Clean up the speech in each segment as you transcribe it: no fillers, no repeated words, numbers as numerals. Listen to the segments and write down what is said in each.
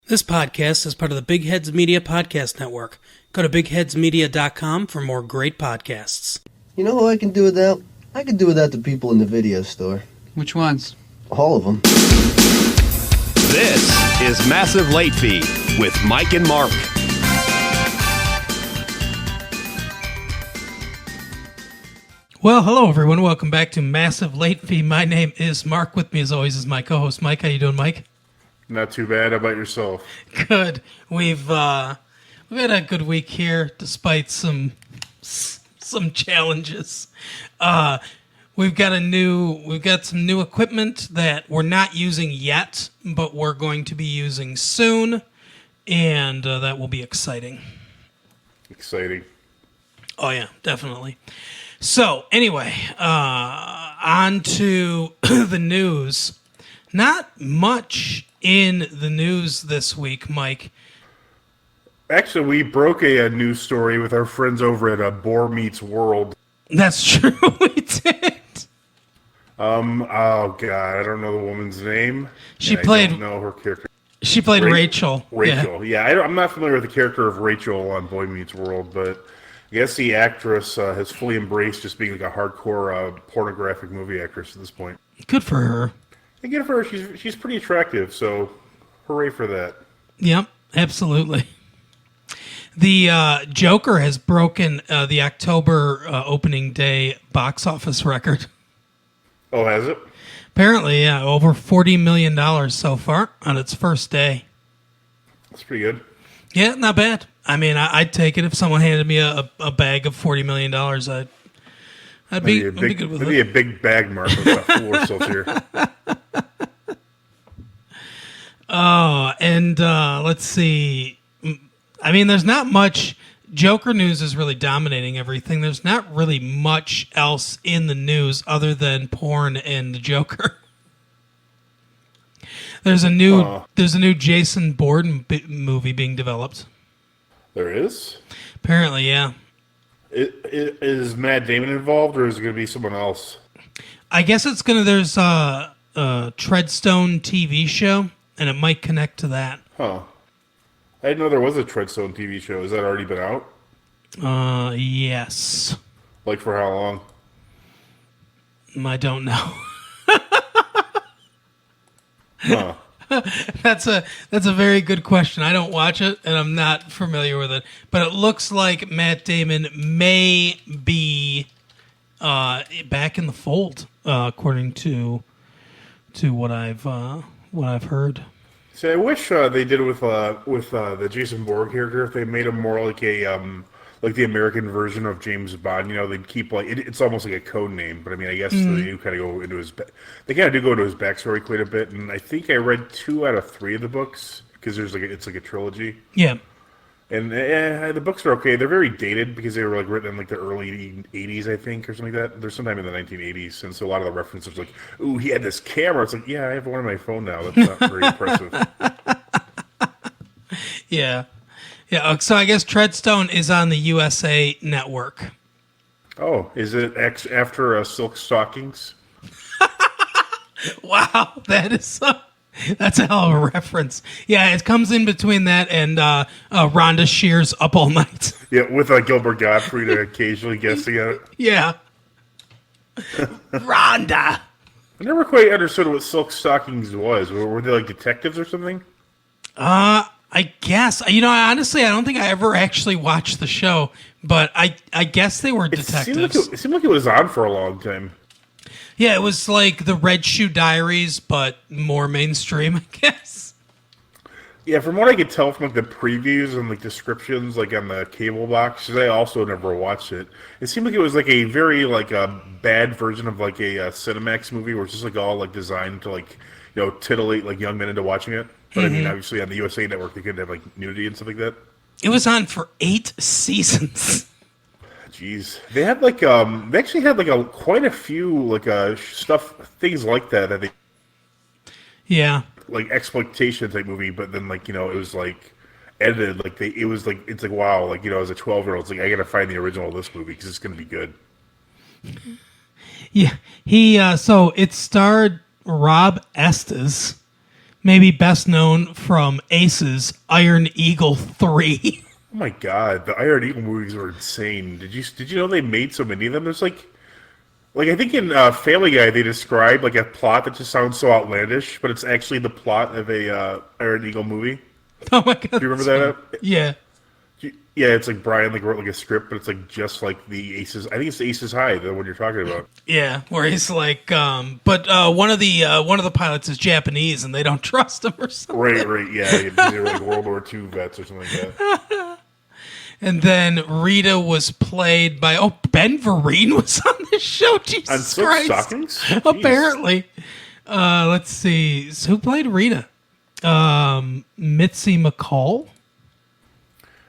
This podcast is part of the Big Heads Media Podcast Network. Go to bigheadsmedia.com for more great podcasts. You know who I can do without? I can do without the people in the video store. Which ones? All of them. This is Massive Late Fee with Mike and Mark. Well, hello everyone. Welcome back to Massive Late Fee. My name is Mark. With me as always is my co-host Mike. How you doing, Mike? Not too bad. How about yourself? Good. We've had a good week here, despite some challenges. We've got some new equipment that we're not using yet, but we're going to be using soon, and that will be exciting. Exciting. Oh yeah, definitely. So anyway, on to the news. Not much in the news this week, Mike. Actually, we broke a news story with our friends over at Boar Meets World. That's true, we did. Oh God, I don't know the woman's name. I don't know her character. She played Rachel. Rachel, yeah. I'm not familiar with the character of Rachel on Boy Meets World, but I guess the actress has fully embraced just being like a hardcore pornographic movie actress at this point. Good for her. And good for her. She's pretty attractive, so hooray for that. Yep, absolutely. The Joker has broken the October opening day box office record. Oh, has it? Apparently, yeah, over $40 million so far on its first day. That's pretty good. Yeah, not bad. I mean, I'd take it if someone handed me a bag of $40 million. I'd be good with it. Maybe a big bag, Mark. Let's not fool ourselves here. Oh, and let's see. I mean, there's not much. Joker news is really dominating everything. There's not really much else in the news other than porn and the Joker. There's a new Jason Bourne movie being developed. There is? Apparently, yeah. Is Matt Damon involved, or is it going to be someone else? I guess there's a Treadstone TV show, and it might connect to that. Huh. I didn't know there was a Treadstone TV show. Has that already been out? Yes. Like for how long? I don't know. Huh. That's a very good question. I don't watch it, and I'm not familiar with it. But it looks like Matt Damon may be back in the fold, according to what I've heard. See, I wish they did it with the Jason Bourne character. If they made him more like like the American version of James Bond. You know, they'd keep like it's almost like a code name. But I mean, I guess they do kind of go into his. They kind of do go into his backstory quite a bit. And I think I read 2 out of 3 of the books because it's like a trilogy. Yeah. And the books are okay. They're very dated because they were like written in like the early 80s, I think, or something like that. They're sometime in the 1980s, and so a lot of the references like, "Ooh, he had this camera." It's like, yeah, I have one on my phone now. That's not very impressive. Yeah. So I guess Treadstone is on the USA Network. Oh, is it after Silk Stockings? Wow, that's a hell of a reference. Yeah, it comes in between that and Rhonda Shear's Up All Night. Yeah, with Gilbert Gottfried occasionally guessing at it. Yeah. Rhonda. I never quite understood what Silk Stockings was. Were they like detectives or something? I guess. I don't think I ever actually watched the show, but I guess they were detectives. It seemed like it was on for a long time. Yeah, it was like the Red Shoe Diaries, but more mainstream, I guess. Yeah, from what I could tell from like the previews and like descriptions, like on the cable box, 'cause I also never watched it. It seemed like it was like a very like a bad version of like a Cinemax movie, where it's just like all like designed to like titillate like young men into watching it. But I mean, obviously on the USA Network, they couldn't have like nudity and stuff like that. It was on for 8 seasons. Jeez, they had like they actually had like quite a few like things like that they. Yeah. Like exploitation type movie, but then like it was like edited like it's like wow, like as a 12-year-old, it's like I gotta find the original of this movie because it's gonna be good. Yeah, he so it starred Rob Estes, maybe best known from Ace's Iron Eagle 3. Oh my god, the Iron Eagle movies were insane. Did you know they made so many of them? There's like I think in Family Guy they described like a plot that just sounds so outlandish, but it's actually the plot of a Iron Eagle movie. Oh my god. Do you remember that? Yeah. Yeah, it's like Brian like wrote like a script, but it's like just like the Aces. I think it's the Aces High, the one you're talking about. Yeah, where he's like, but one of the pilots is Japanese and they don't trust him or something. Right, yeah. They were like World War II vets or something like that. And then Rita was played by Ben Vereen was on this show. Jesus On Silk Christ! Stockings? Jeez. Apparently, let's see, so who played Rita? Mitzi McCall.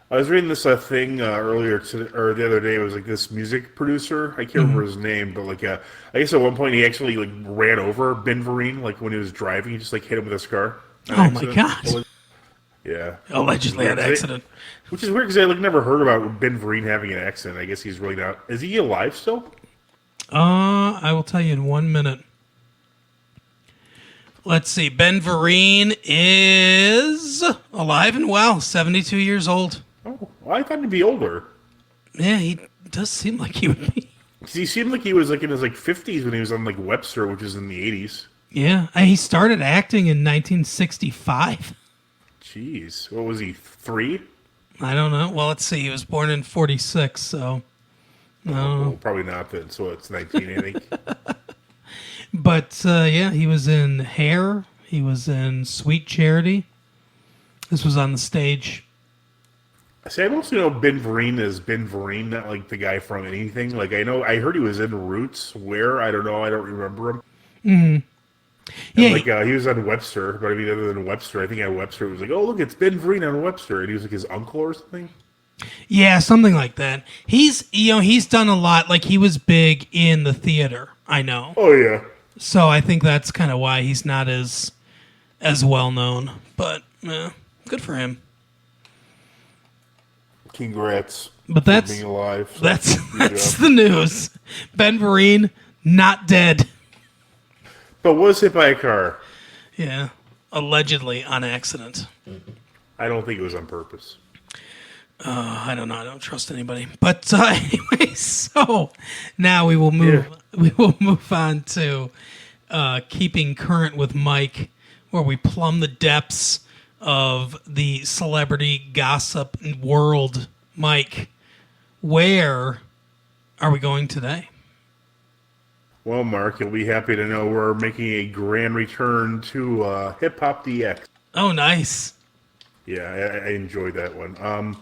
I was reading this thing earlier or the other day. It was like this music producer. I can't remember his name, but like I guess at one point he actually like ran over Ben Vereen like when he was driving. He just like hit him with his car. Oh my god! Yeah, Allegedly an accident. Which is weird because I like never heard about Ben Vereen having an accident. I guess he's really not. Is he alive still? I will tell you in 1 minute. Let's see. Ben Vereen is alive and well, 72 years old. Oh, well, I thought he'd be older. Yeah, he does seem like he would be. He seemed like he was like in his like 50s when he was on like Webster, which is in the 80s. Yeah, he started acting in 1965. Jeez, what was he? 3? I don't know. Well, let's see. He was born in 46, so Well, probably not then. So it's 19, I think. But yeah, he was in Hair. He was in Sweet Charity. This was on the stage. See, I mostly know Ben Vereen as Ben Vereen, not like the guy from anything. Like I heard he was in Roots. Where I don't know. I don't remember him. Mm-hmm. Yeah, Like he was on Webster, but I mean, other than Webster, I think on Webster it was like, oh look, it's Ben Vereen on Webster, and he was like his uncle or something. yeah, something like that. He's done a lot. Like he was big in the theater. I know. Oh yeah. So I think that's kind of why he's not as well known. But good for him. Congrats. But for that's being alive. So that's good that's job. the news. Ben Vereen not dead. But was hit by a car. Yeah, allegedly on accident. I don't think it was on purpose. I don't know. I don't trust anybody. But anyway, so now we will move. Yeah. We will move on to keeping current with Mike, where we plumb the depths of the celebrity gossip world. Mike, where are we going today? Well, Mark, you'll be happy to know we're making a grand return to Hip Hop DX. Oh, nice. Yeah, I enjoyed that one.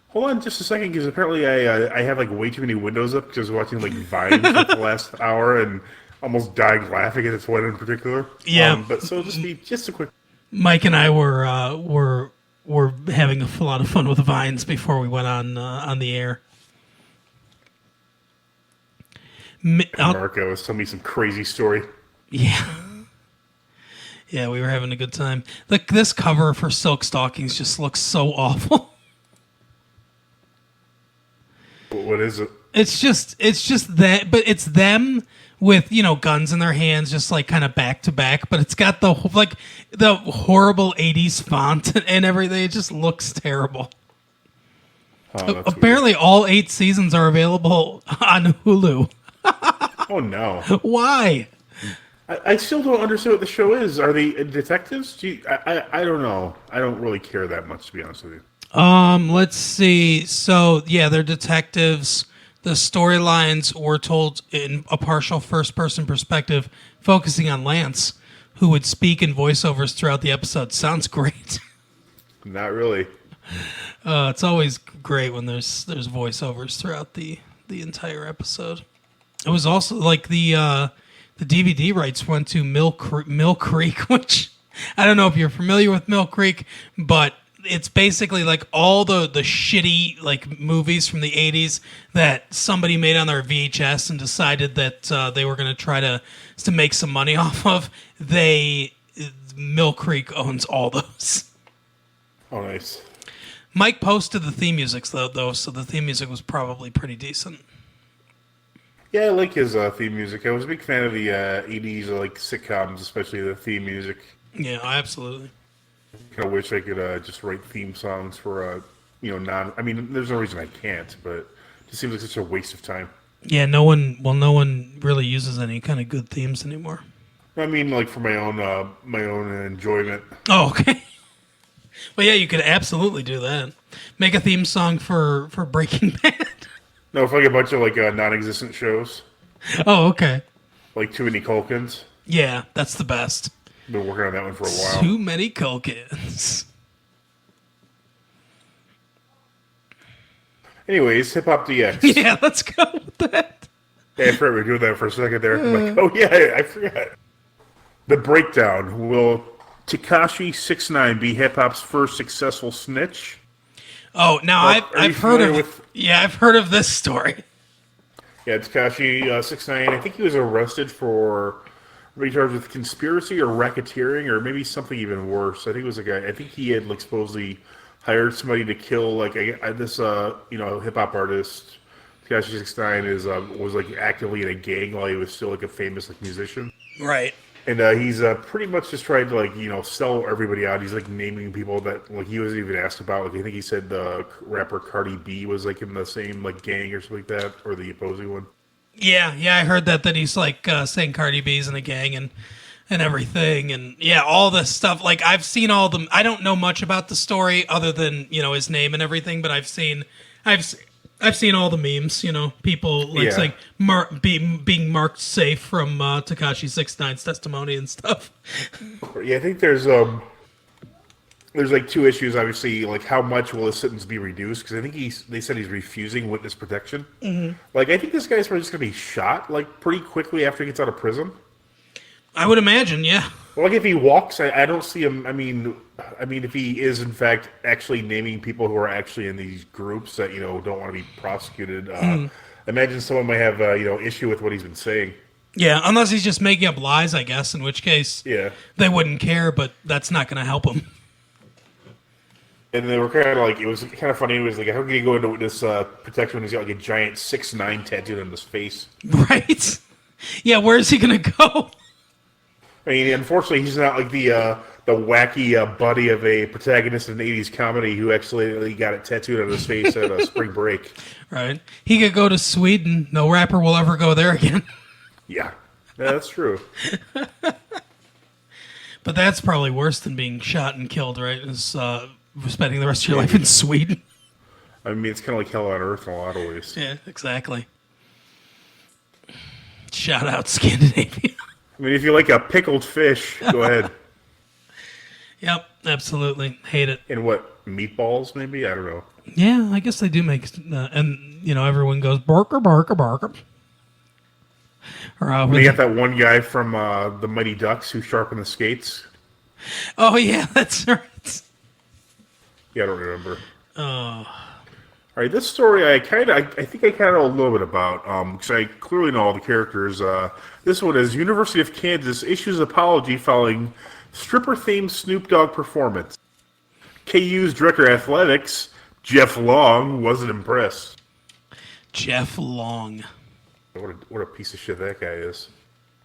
Hold on just a second, because apparently I have like way too many windows up because I was watching like Vine for the last hour and almost died laughing at this one in particular. Yeah. But so just a quick. Mike and I were having a lot of fun with Vines before we went on the air. Marco was telling me some crazy story. Yeah. Yeah, we were having a good time. Like this cover for Silk Stockings just looks so awful. What is it? It's just that, but it's them with, guns in their hands, just like kind of back to back, but it's got the horrible 80s font and everything. It just looks terrible. Oh, that's Apparently all 8 seasons are available on Hulu. weird. Oh no. Why? I still don't understand what the show is. Are they detectives? I don't know. I don't really care that much, to be honest with you. Let's see. So, yeah, they're detectives. The storylines were told in a partial first-person perspective, focusing on Lance, who would speak in voiceovers throughout the episode. Sounds great. Not really. It's always great when there's voiceovers throughout the entire episode. It was also like the DVD rights went to Mill Creek, which I don't know if you're familiar with Mill Creek, but it's basically like all the shitty like movies from the 80s that somebody made on their VHS and decided that they were going to try to make some money off of. Mill Creek owns all those. Oh, nice. Mike posted the theme music though, so the theme music was probably pretty decent. Yeah, I like his theme music. I was a big fan of the 80s like sitcoms, especially the theme music. Yeah, absolutely. Kind of wish I could just write theme songs for non. I mean, there's no reason I can't, but it just seems like such a waste of time. Yeah, no one really uses any kind of good themes anymore. I mean, like for my own enjoyment. Oh, okay. Well, yeah, you could absolutely do that. Make a theme song for Breaking Bad. No, for like a bunch of like non-existent shows, Oh, okay. like Too Many Culkins. Yeah, that's the best. Been working on that one for a while. Too many Culkins. Anyways, Hip Hop DX. Yeah, let's go with that. Hey, I forgot we were doing that for a second there. I'm like, oh yeah, I forgot. The breakdown: will Tekashi 6ix9ine be hip hop's first successful snitch? Oh, now Are you I've heard familiar of I've heard of this story. Yeah, Tekashi 6ix9ine. I think he was arrested for charged with conspiracy or racketeering, or maybe something even worse. I think it was a guy. I think he had like supposedly hired somebody to kill like this hip hop artist. Tekashi 6ix9ine was like actively in a gang while he was still like a famous like musician. Right. And he's pretty much just trying to like sell everybody out. He's like naming people that like he wasn't even asked about. Like I think he said the rapper Cardi B was like in the same like gang or something like that, or the opposing one. Yeah, I heard that he's like saying Cardi B's in a gang and everything, and yeah, all this stuff. Like I've seen all them. I don't know much about the story other than his name and everything, but I've seen all the memes. People like saying being marked safe from Tekashi 6ix9ine's testimony and stuff. Yeah, I think there's like two issues. Obviously, like how much will his sentence be reduced? Because I think they said he's refusing witness protection. Mm-hmm. Like I think this guy's probably just gonna be shot like pretty quickly after he gets out of prison. I would imagine, yeah. Well, like if he walks, I don't see him. I mean, if he is in fact actually naming people who are actually in these groups that don't want to be prosecuted, imagine someone might have issue with what he's been saying. Yeah, unless he's just making up lies, I guess. In which case, yeah, they wouldn't care. But that's not going to help him. And they were kind of like, it was kind of funny. It was like, how can he go into witness protection when he's got like a giant 6ix9ine tattooed on his face? Right? Yeah, where is he going to go? I mean, unfortunately, he's not like the wacky buddy of a protagonist in an 80s comedy who actually got it tattooed on his face at a spring break. Right. He could go to Sweden. No rapper will ever go there again. Yeah, that's true. But that's probably worse than being shot and killed, right? Is spending the rest of your life in Sweden. I mean, it's kind of like hell on earth in a lot of ways. Yeah, exactly. Shout out Scandinavia. I mean, if you like a pickled fish, go ahead. Yep, absolutely. Hate it. And what, meatballs maybe? I don't know. Yeah, I guess they do make, and everyone goes barker, barker, barker. Or they got that one guy from the Mighty Ducks who sharpened the skates. Oh yeah, that's right. Yeah, I don't remember. Oh. All right, this story I think I kind of know a little bit about because I clearly know all the characters. This one is University of Kansas issues apology following stripper-themed Snoop Dogg performance. KU's director of athletics, Jeff Long, wasn't impressed. Jeff Long. What a piece of shit that guy is.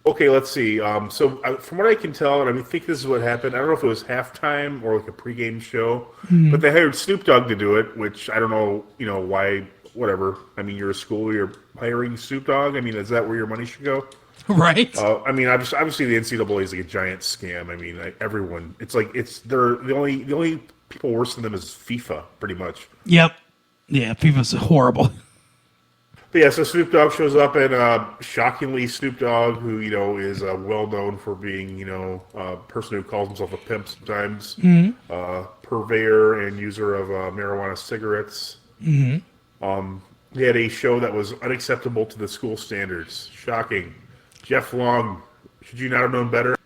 Okay, let's see. So from what I can tell, and I think this is what happened. I don't know if it was halftime or like a pregame show, but they hired Snoop Dogg to do it, which I don't know, why. Whatever. I mean, you're a school, you're hiring Snoop Dogg. I mean, is that where your money should go? Right. I mean, obviously the NCAA is like a giant scam. I mean, everyone. It's like they're the only people worse than them is FIFA, pretty much. Yep. Yeah, FIFA's horrible. But yeah, so Snoop Dogg shows up, and shockingly, Snoop Dogg, who is well known for being a person who calls himself a pimp sometimes, purveyor and user of marijuana cigarettes. Mm-hmm. He had a show that was unacceptable to the school standards. Shocking. Jeff Long, should you not have known better?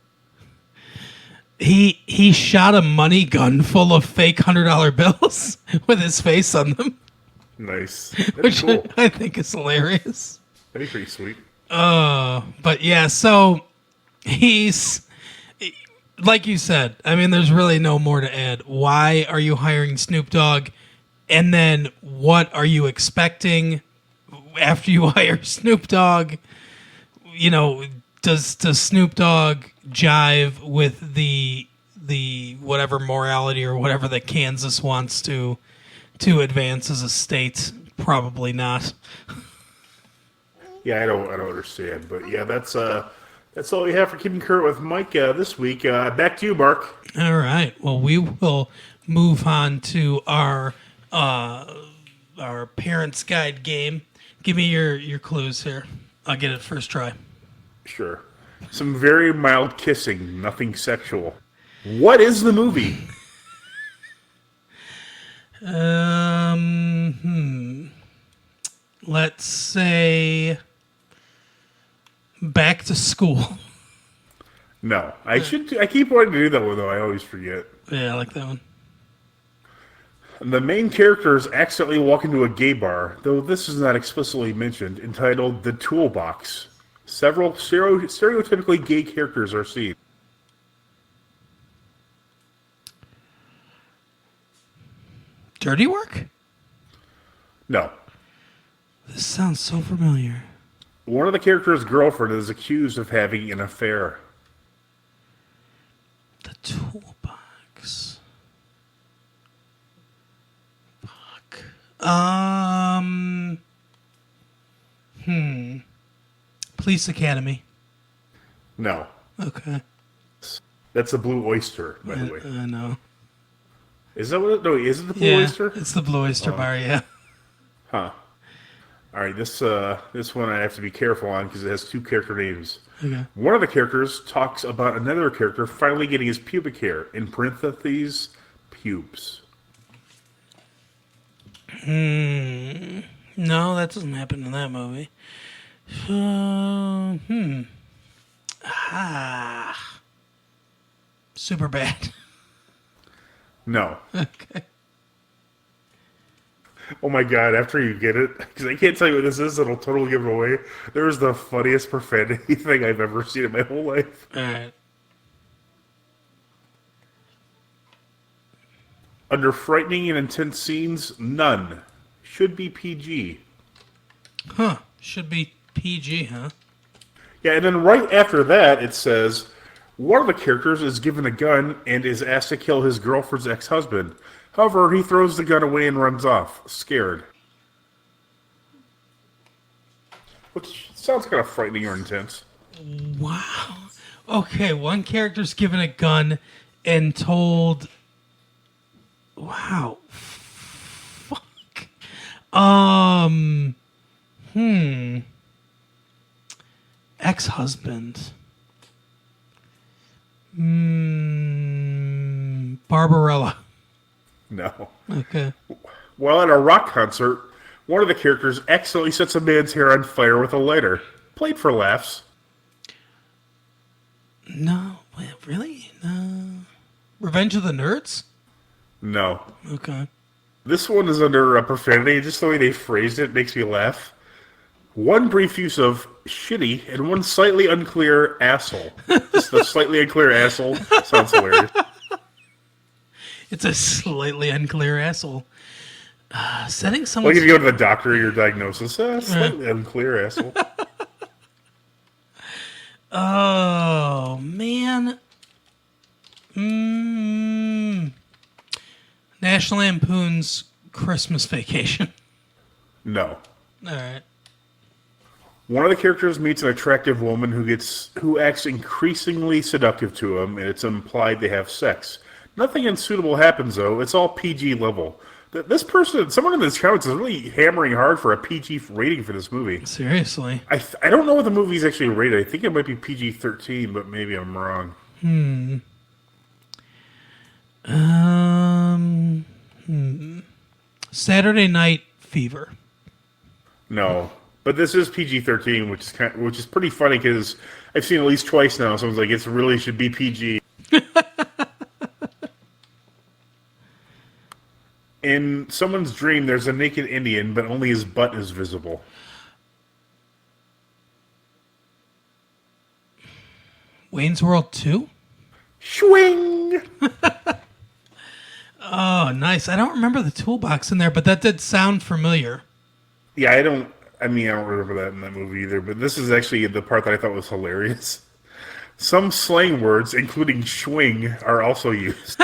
He shot a money gun full of fake $100 bills with his face on them. Nice. Which Cool. I think is hilarious. That'd be pretty sweet. But yeah, so he's, like you said, I mean, there's really no more to add. Why are you hiring Snoop Dogg? And then what are you expecting after you hire Snoop Dogg? Does Snoop Dogg jive with the the whatever morality or whatever that Kansas wants to advance as a state. Probably not. Yeah, I don't understand, but yeah, that's all we have for keeping current with Mike this week. Back to you, Mark. All right. Well, we will move on to our parents' guide game. Give me your clues here. I'll get it first try. Sure. Some very mild kissing, nothing sexual. What is the movie? Let's say Back to School. No, I keep wanting to do that one though. I always forget. Yeah, I like that one. The main characters accidentally walk into a gay bar, though this is not explicitly mentioned, entitled The Toolbox. Several stereotypically gay characters are seen. Dirty Work? No. This sounds so familiar. One of the characters' girlfriend is accused of having an affair. The Toolbox. Fuck. Police Academy. No. Okay. That's the Blue Oyster, by the way. I know. Is that what it? No, is it the Blue Oyster? It's the Blue Oyster Bar, yeah. Huh. All right, this one I have to be careful on because it has two character names. Okay. One of the characters talks about another character finally getting his pubic hair, in parentheses, pubes. No, that doesn't happen in that movie. Super bad. No. Okay. Oh my god, after you get it, because I can't tell you what this is, it'll totally give it away. There was the funniest profanity thing I've ever seen in my whole life. Alright. Under frightening and intense scenes, none. Should be PG. Huh. Should be PG, huh? Yeah, and then right after that, it says, one of the characters is given a gun and is asked to kill his girlfriend's ex-husband. However, he throws the gun away and runs off, scared. Which sounds kind of frightening or intense. Wow. Okay, one character's given a gun and told... Wow. Fuck. Ex-husband. Barbarella. No. Okay. While at a rock concert, one of the characters accidentally sets a man's hair on fire with a lighter. Played for laughs. No. Wait, really? No. Revenge of the Nerds? No. Okay. This one is under a profanity. Just the way they phrased it makes me laugh. One brief use of shitty and one slightly unclear asshole. Just the slightly unclear asshole sounds hilarious. It's a slightly unclear asshole. Setting someone. Like if you go to the doctor, your diagnosis, slightly unclear asshole. Oh, man. National Lampoon's Christmas Vacation. No. All right. One of the characters meets an attractive woman who acts increasingly seductive to him, and it's implied they have sex. Nothing unsuitable happens, though. It's all PG level. This person, someone in this comments is really hammering hard for a PG rating for this movie. Seriously. I don't know what the movie's actually rated. I think it might be PG-13, but maybe I'm wrong. Saturday Night Fever. No. But this is PG-13, which is pretty funny because I've seen it at least twice now. Someone's like, it really should be PG. In someone's dream, there's a naked Indian, but only his butt is visible. Wayne's World 2? Swing! Oh, nice. I don't remember the toolbox in there, but that did sound familiar. Yeah, I don't remember that in that movie either, but this is actually the part that I thought was hilarious. Some slang words, including swing, are also used.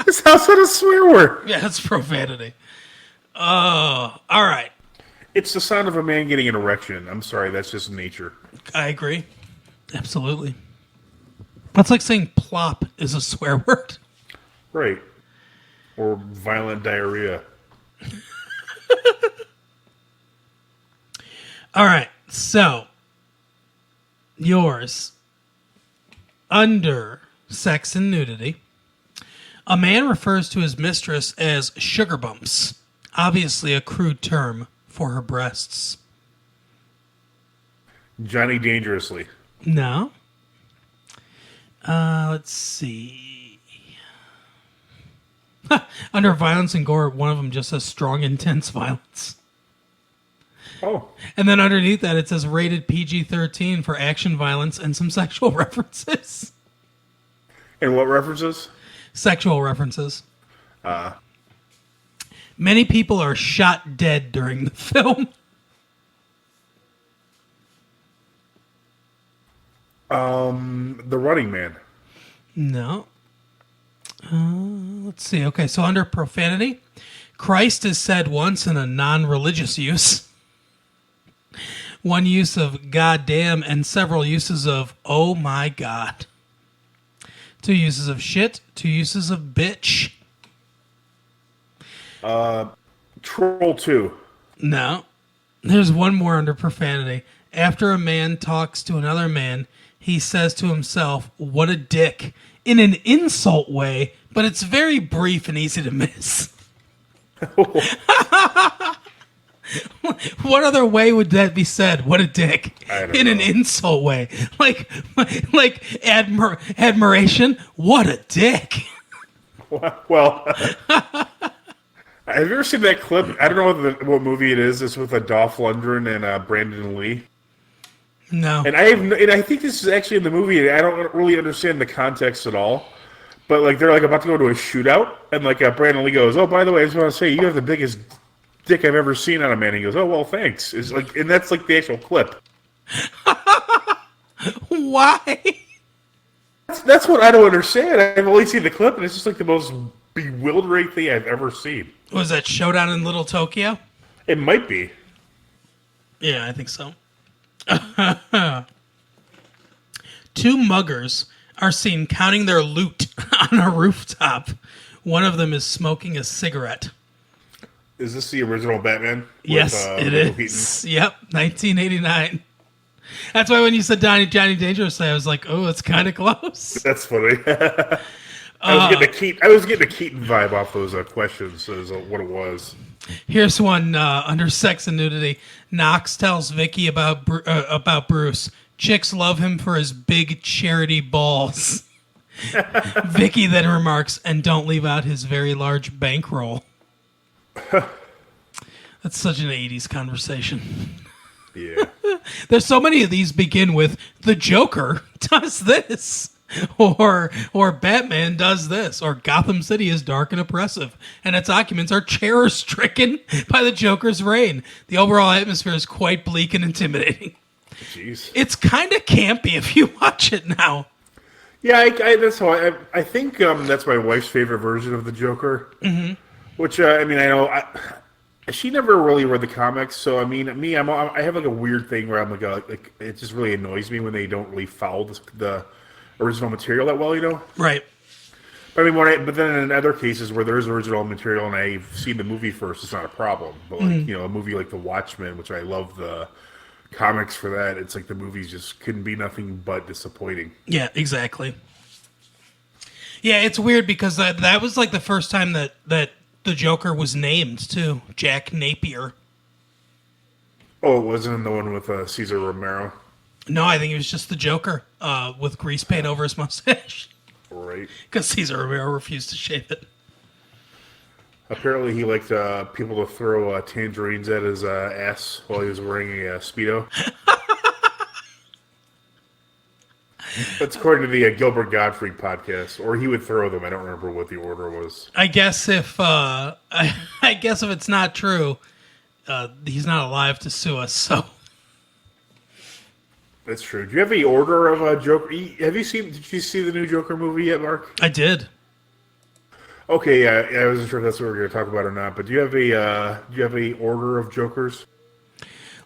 This house had a swear word. Yeah, it's profanity. Oh, all right. It's the sound of a man getting an erection. I'm sorry, that's just nature. I agree. Absolutely. That's like saying plop is a swear word. Right. Or violent diarrhea. All right. So, yours. Under sex and nudity, a man refers to his mistress as sugar bumps, obviously a crude term for her breasts. Johnny Dangerously. No. Let's see. Under violence and gore, one of them just says strong, intense violence. Oh. And then underneath that, it says rated PG-13 for action violence and some sexual references. And what references? Sexual references. Many people are shot dead during the film. The Running Man. No. Let's see. Okay, so under profanity, Christ is said once in a non-religious use. One use of goddamn and several uses of oh my god. 2 uses of shit, 2 uses of bitch. Troll 2. No. There's one more under profanity. After a man talks to another man, he says to himself, what a dick, in an insult way, but it's very brief and easy to miss. What other way would that be said? What a dick. In an insult way. Like admiration. What a dick. Well, have you ever seen that clip? I don't know what movie it is. It's with Dolph Lundgren and Brandon Lee. No. And I think this is actually in the movie. I don't really understand the context at all. But like they're like about to go to a shootout, and like Brandon Lee goes, "Oh, by the way, I just want to say you have the biggest dick I've ever seen on a man." He goes, "Oh, well, thanks." It's like, and that's like the actual clip. Why? That's what I don't understand. I've only seen the clip, and it's just like the most bewildering thing I've ever seen. Was that Showdown in Little Tokyo? It might be. Yeah, I think so. 2 muggers are seen counting their loot on a rooftop. One of them is smoking a cigarette. Is this the original Batman? Yes, it is. Yep, 1989. That's why when you said Johnny Dangerously, I was like, oh, it's kind of close. That's funny. I was getting a Keaton vibe off those questions is what it was. Here's one under sex and nudity. Knox tells Vicky about Bruce. Chicks love him for his big charity balls. Vicky then remarks, and don't leave out his very large bankroll. That's such an 80s conversation. Yeah. There's so many of these begin with, the Joker does this. Or Batman does this, or Gotham City is dark and oppressive, and its occupants are terror-stricken by the Joker's reign. The overall atmosphere is quite bleak and intimidating. Jeez. It's kind of campy if you watch it now. Yeah, that's how I think that's my wife's favorite version of the Joker. Mm-hmm. Which I mean, I know she never really read the comics, so I mean, I have like a weird thing where I'm like it just really annoys me when they don't really follow the original material that well, you know? Right. But I mean, but then in other cases where there is original material and I've seen the movie first, it's not a problem. But like a movie like The Watchmen, which I love the comics for that, it's like the movies just couldn't be nothing but disappointing. Yeah, exactly. Yeah, it's weird because that was like the first time that the Joker was named too, Jack Napier. Oh, it wasn't the one with Cesar Romero? No, I think it was just the Joker with grease paint over his mustache. Right. Because Cesar Romero refused to shave it. Apparently he liked people to throw tangerines at his ass while he was wearing a Speedo. That's according to the Gilbert Gottfried podcast. Or he would throw them. I don't remember what the order was. I guess if it's not true, he's not alive to sue us, so... That's true. Do you have any order of Joker? Have you seen? Did you see the new Joker movie yet, Mark? I did. Okay, yeah, I wasn't sure if that's what we are going to talk about or not. But do you have a order of Jokers?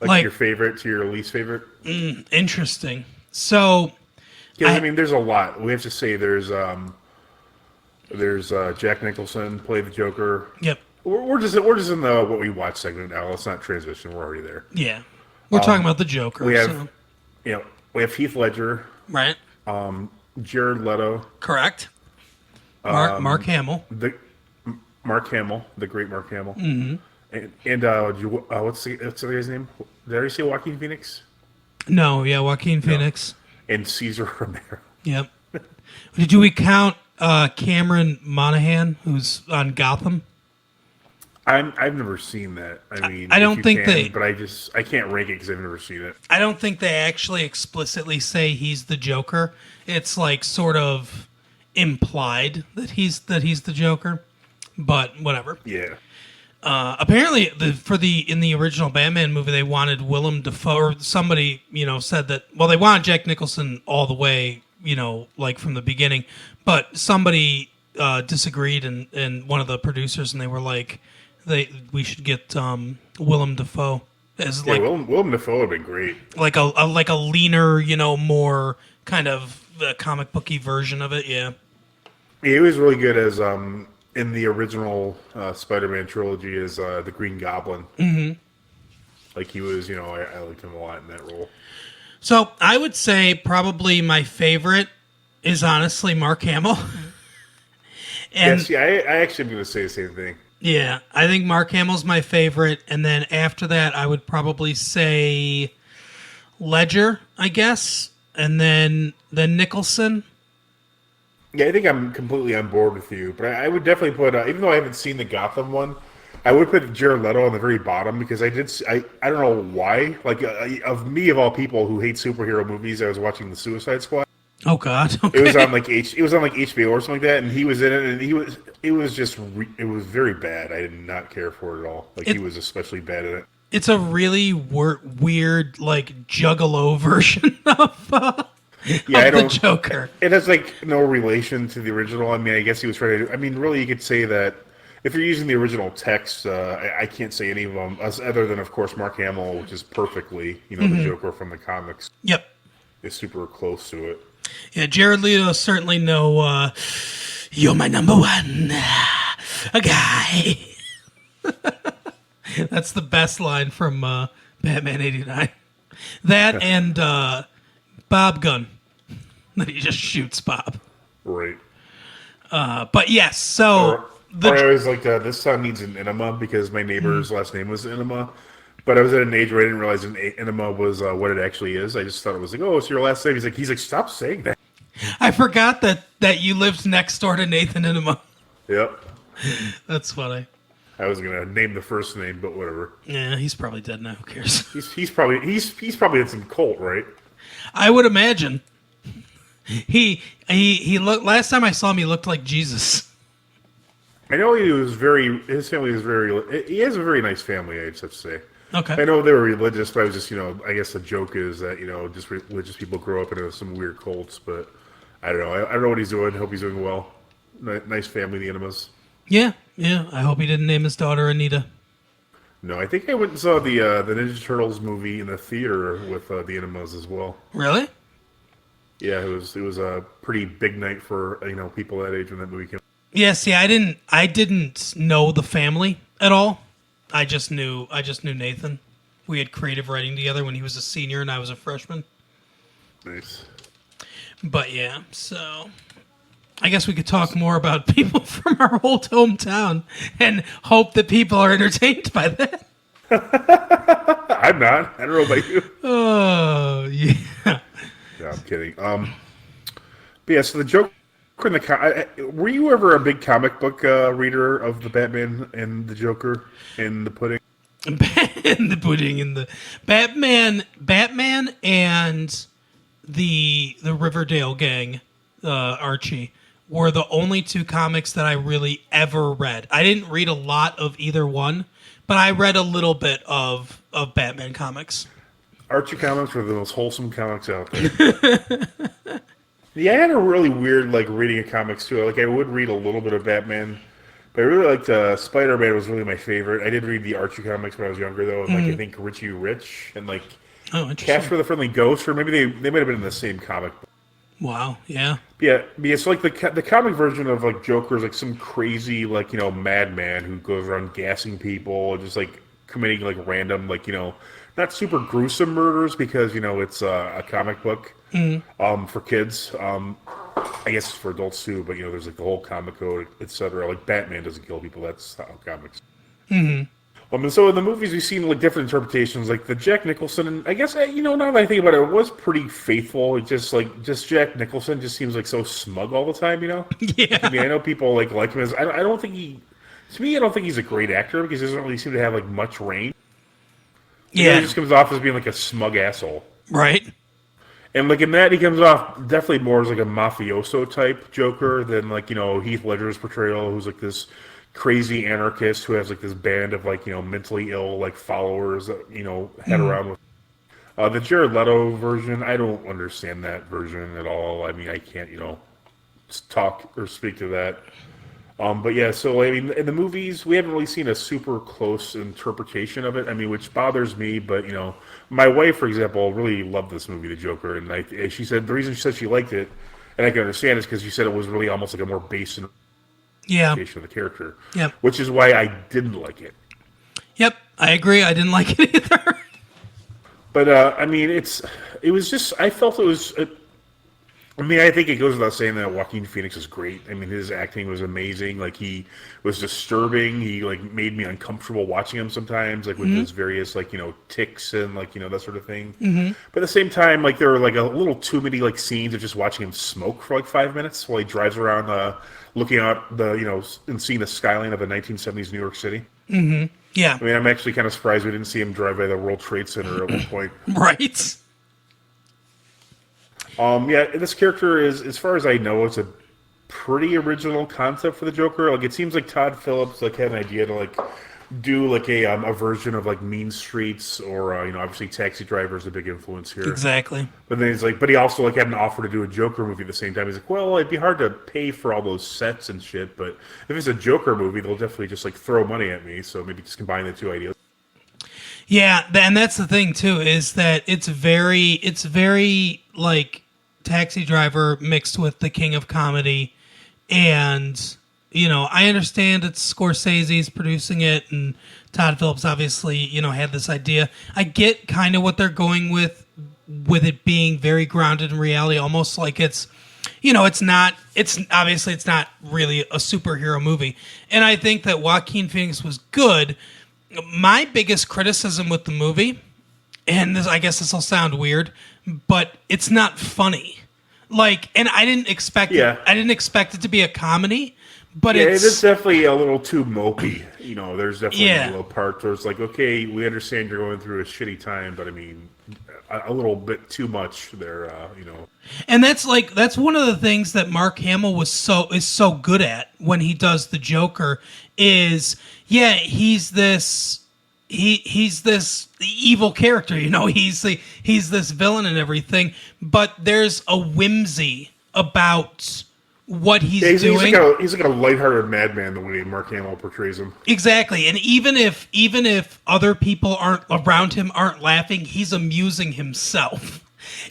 Like your favorite to your least favorite? Interesting. So, I mean, there's a lot. We have to say there's Jack Nicholson played the Joker. Yep. We're just in the what we watch segment now. Let's not transition. We're already there. Yeah, we're talking about the Joker. We have, we have Heath Ledger, right? Jared Leto, correct. Mark Hamill, the great Mark Hamill, mm-hmm. and what's the guy's name? Did I already say Joaquin Phoenix? No, yeah, Joaquin Phoenix and Cesar Romero. Yep. Do we count Cameron Monaghan, who's on Gotham? I've never seen that. I mean, I don't think but I can't rank it because I've never seen it. I don't think they actually explicitly say he's the Joker. It's like sort of implied that he's the Joker, but whatever. Yeah. Apparently, in the original Batman movie, they wanted Willem Dafoe, or somebody said that. Well, they wanted Jack Nicholson all the way, like from the beginning, but somebody disagreed, and one of the producers, and they were like, we should get Willem Dafoe as like Willem Dafoe would have been great, like a leaner, more kind of comic booky version of it. Yeah, he was really good as in the original Spider-Man trilogy as the Green Goblin. Mm-hmm. Like he was, I liked him a lot in that role. So I would say probably my favorite is honestly Mark Hamill. And I actually am going to say the same thing. Yeah, I think Mark Hamill's my favorite, and then after that, I would probably say Ledger, I guess, and then Nicholson. Yeah, I think I'm completely on board with you, but I would definitely put, even though I haven't seen the Gotham one, I would put Jared Leto on the very bottom because I don't know why. Like, of all people who hate superhero movies, I was watching The Suicide Squad. Oh God! Okay. It was on like HBO or something like that, and he was in it, and it was very bad. I did not care for it at all. Like he was especially bad at it. It's a really weird, like Juggalo version of the Joker. It has like no relation to the original. I mean, I guess he was trying to. I mean, really, you could say that if you're using the original text, I can't say any of them other than, of course, Mark Hamill, which is perfectly, mm-hmm. the Joker from the comics. Yep, is super close to it. Yeah, Jared Leto certainly no. You're my number one, a guy. That's the best line from Batman '89. That and Bob Gunn. That he just shoots Bob. Right. But yes, so I always like this son needs an enema because my neighbor's last name was Enema. But I was at an age where I didn't realize an enema was what it actually is. I just thought it was like, oh, it's your last name. He's like, stop saying that. I forgot that you lived next door to Nathan Enema. Yep. That's funny. I was gonna name the first name, but whatever. Yeah, he's probably dead now. Who cares? He's probably in some cult, right? I would imagine. He looked. Last time I saw him, he looked like Jesus. I know his family was very. He has a very nice family, I just have to say. Okay. I know they were religious, but I was just, I guess the joke is that, just religious people grow up into some weird cults, but I don't know. I don't know what he's doing. I hope he's doing well. Nice family, the Enemas. Yeah. I hope he didn't name his daughter Anita. No, I think I went and saw the Ninja Turtles movie in the theater with the Enemas as well. Really? Yeah, it was a pretty big night for, people that age when that movie came out. Yeah, see, I didn't know the family at all. I just knew Nathan. We had creative writing together when he was a senior and I was a freshman. Nice. But yeah, so I guess we could talk more about people from our old hometown and hope that people are entertained by that. I'm not. I don't know about you. Oh, yeah. No, I'm kidding. But yeah, so the joke in the were you ever a big comic book reader of the Batman and the Joker and the Pudding? And the Pudding and the Batman and the Riverdale gang, Archie, were the only two comics that I really ever read. I didn't read a lot of either one, but I read a little bit of Batman comics. Archie comics are the most wholesome comics out there. Yeah, I had a really weird like reading of comics too. Like I would read a little bit of Batman, but I really liked Spider-Man was really my favorite. I did read the Archie comics when I was younger though, and like I think Richie Rich and like Oh, Cash interesting. for the Friendly Ghost, or maybe they might have been in the same comic. Wow. Yeah. Yeah, it's like the comic version of like Joker is like some crazy like madman who goes around gassing people and just like committing like random like not super gruesome murders because it's a comic book for kids. I guess for adults too, but there's like the whole comic code, etc. Like Batman doesn't kill people. That's how comics. And so in the movies we've seen like different interpretations, like the Jack Nicholson, and I guess now that I think about it, it was pretty faithful. It just Jack Nicholson just seems like so smug all the time. Yeah. I mean, I know people like him as I don't think to me I don't think he's a great actor because he doesn't really seem to have like much range. Yeah. He just comes off as being like a smug asshole. Right. And like in that, he comes off definitely more as like a mafioso type Joker than like Heath Ledger's portrayal, who's like this crazy anarchist who has like this band of like mentally ill like followers that head around with. The Jared Leto version, I don't understand that version at all. I mean, I can't talk or speak to that. But yeah, so I mean, in the movies, we haven't really seen a super close interpretation of it. I mean, which bothers me. But my wife, for example, really loved this movie, The Joker, and she said the reason she said she liked it, and I can understand, is because she said it was really almost like a more base Yeah. interpretation of the character. Yep. Which is why I didn't like it. Yep. I agree. I didn't like it either. But I mean, it was just I felt it was. I mean, I think it goes without saying that Joaquin Phoenix is great. I mean, his acting was amazing. Like he was disturbing. He like made me uncomfortable watching him sometimes, like with his various like tics and like that sort of thing. But at the same time, like there were like a little too many like scenes of just watching him smoke for like 5 minutes while he drives around, looking out the and seeing the skyline of a 1970s New York City. Yeah. I mean, I'm actually kind of surprised we didn't see him drive by the World Trade Center at one point. Right. Yeah, this character is, as far as I know, it's a pretty original concept for the Joker. Like, it seems like Todd Phillips like had an idea to like do like a version of like Mean Streets or obviously Taxi Driver is a big influence here. Exactly. But then he's like, but he also like had an offer to do a Joker movie at the same time. He's like, well, it'd be hard to pay for all those sets and shit, but if it's a Joker movie, they'll definitely just like throw money at me. So maybe just combine the two ideas. Yeah, and that's the thing too, is that it's very like Taxi Driver mixed with the King of Comedy, and I understand it's Scorsese's producing it, and Todd Phillips obviously had this idea. I get kind of what they're going with it being very grounded in reality, almost like it's obviously it's not really a superhero movie, and I think that Joaquin Phoenix was good. My biggest criticism with the movie, and I guess this will sound weird, but it's not funny. Like, and I didn't expect it. I didn't expect it to be a comedy, but it is definitely a little too mopey. There's definitely a little part where it's like, okay, we understand you're going through a shitty time, but I mean, a little bit too much there. And that's one of the things that Mark Hamill is so good at when he does the Joker is he's this evil character, he's this villain and everything, but there's a whimsy about what he's doing. He's like a lighthearted madman the way Mark Hamill portrays him. Exactly, and even if other people around him aren't laughing, he's amusing himself.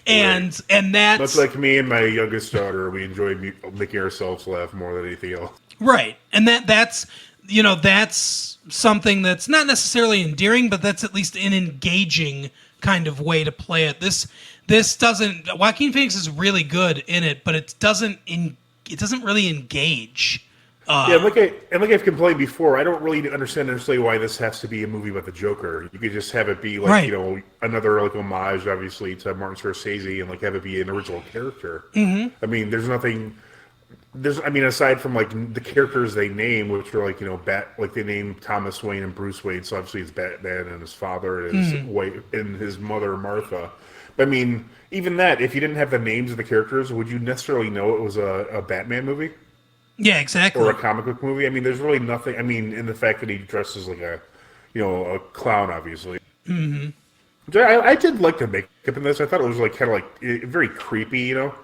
And right. and that's much like me and my youngest daughter, we enjoy making ourselves laugh more than anything else. Right, and that's something that's not necessarily endearing, but that's at least an engaging kind of way to play it. This doesn't. Joaquin Phoenix is really good in it, but it doesn't really engage. Like I've complained before, I don't really understand necessarily why this has to be a movie about the Joker. You could just have it be like another like homage, obviously, to Martin Scorsese, and like have it be an original character. Mm-hmm. I mean, there's nothing. Aside from like the characters they name, which are like like they name Thomas Wayne and Bruce Wayne, so obviously it's Batman and his father and his wife and his mother Martha. But I mean, even that, if you didn't have the names of the characters, would you necessarily know it was a Batman movie? Yeah, exactly. Or a comic book movie. I mean, there's really nothing. I mean, in the fact that he dresses like a clown, obviously. Mm-hmm. I did like the makeup in this. I thought it was like kind of like very creepy, you know.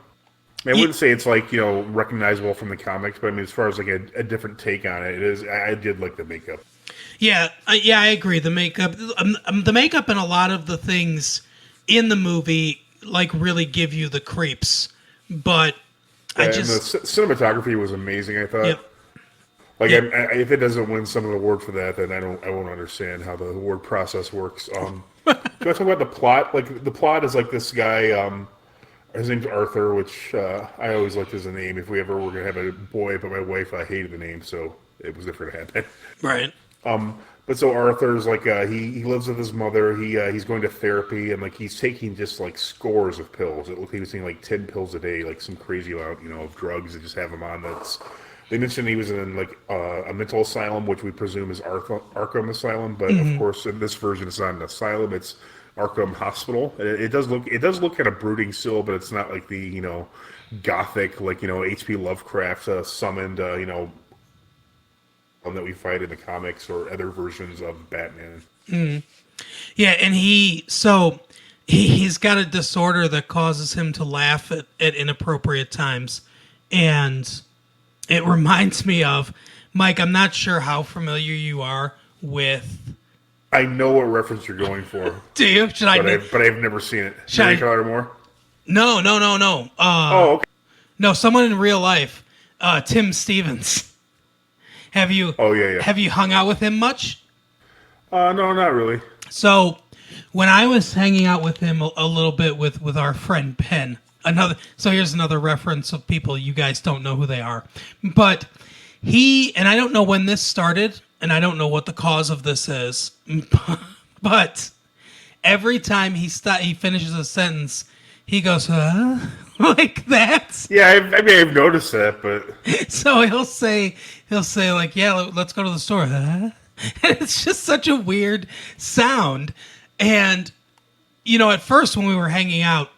I wouldn't say it's like, you know, recognizable from the comics, but I mean, as far as like a different take on it, it is. I did like the makeup. Yeah, I agree. The makeup and a lot of the things in the movie like really give you the creeps. But And the cinematography was amazing. I thought. Yep. Like, Yep. if it doesn't win some of the award for that, then I won't understand how the award process works. Do you want to talk about the plot? Like, the plot is like this guy. His name's Arthur, which I always liked as a name. If we ever were gonna have a boy, but my wife hated the name, so it was never gonna happen. Right. But so Arthur's like he lives with his mother. He's going to therapy and like he's taking just like scores of pills. It looked like he was taking like 10 pills a day, like some crazy amount, you know, of drugs that just have him on. They mentioned he was in like a mental asylum, which we presume is Arkham Asylum, but of course in this version it's not an asylum; it's Arkham Hospital. It does look kind of brooding still, but it's not like the, you know, gothic, like, you know, H.P. Lovecraft summoned that we fight in the comics or other versions of Batman. Yeah, and he's got a disorder that causes him to laugh at inappropriate times, and it reminds me of Mike. I'm not sure how familiar you are with. I know what reference you're going for. Do you? Should I? But I've never seen it. Should I- More? No. Oh, okay. No, someone in real life, Tim Stevens. Have you? Oh, yeah. Have you hung out with him much? No, not really. So, when I was hanging out with him a little bit with our friend Ben, here's another reference of people you guys don't know who they are, but and I don't know when this started, and I don't know what the cause of this is, but every time he finishes a sentence, he goes, huh? Like that. Yeah, I mean, I've noticed that, but So he'll say like, yeah, let's go to the store. Huh? And it's just such a weird sound. And, you know, at first when we were hanging out,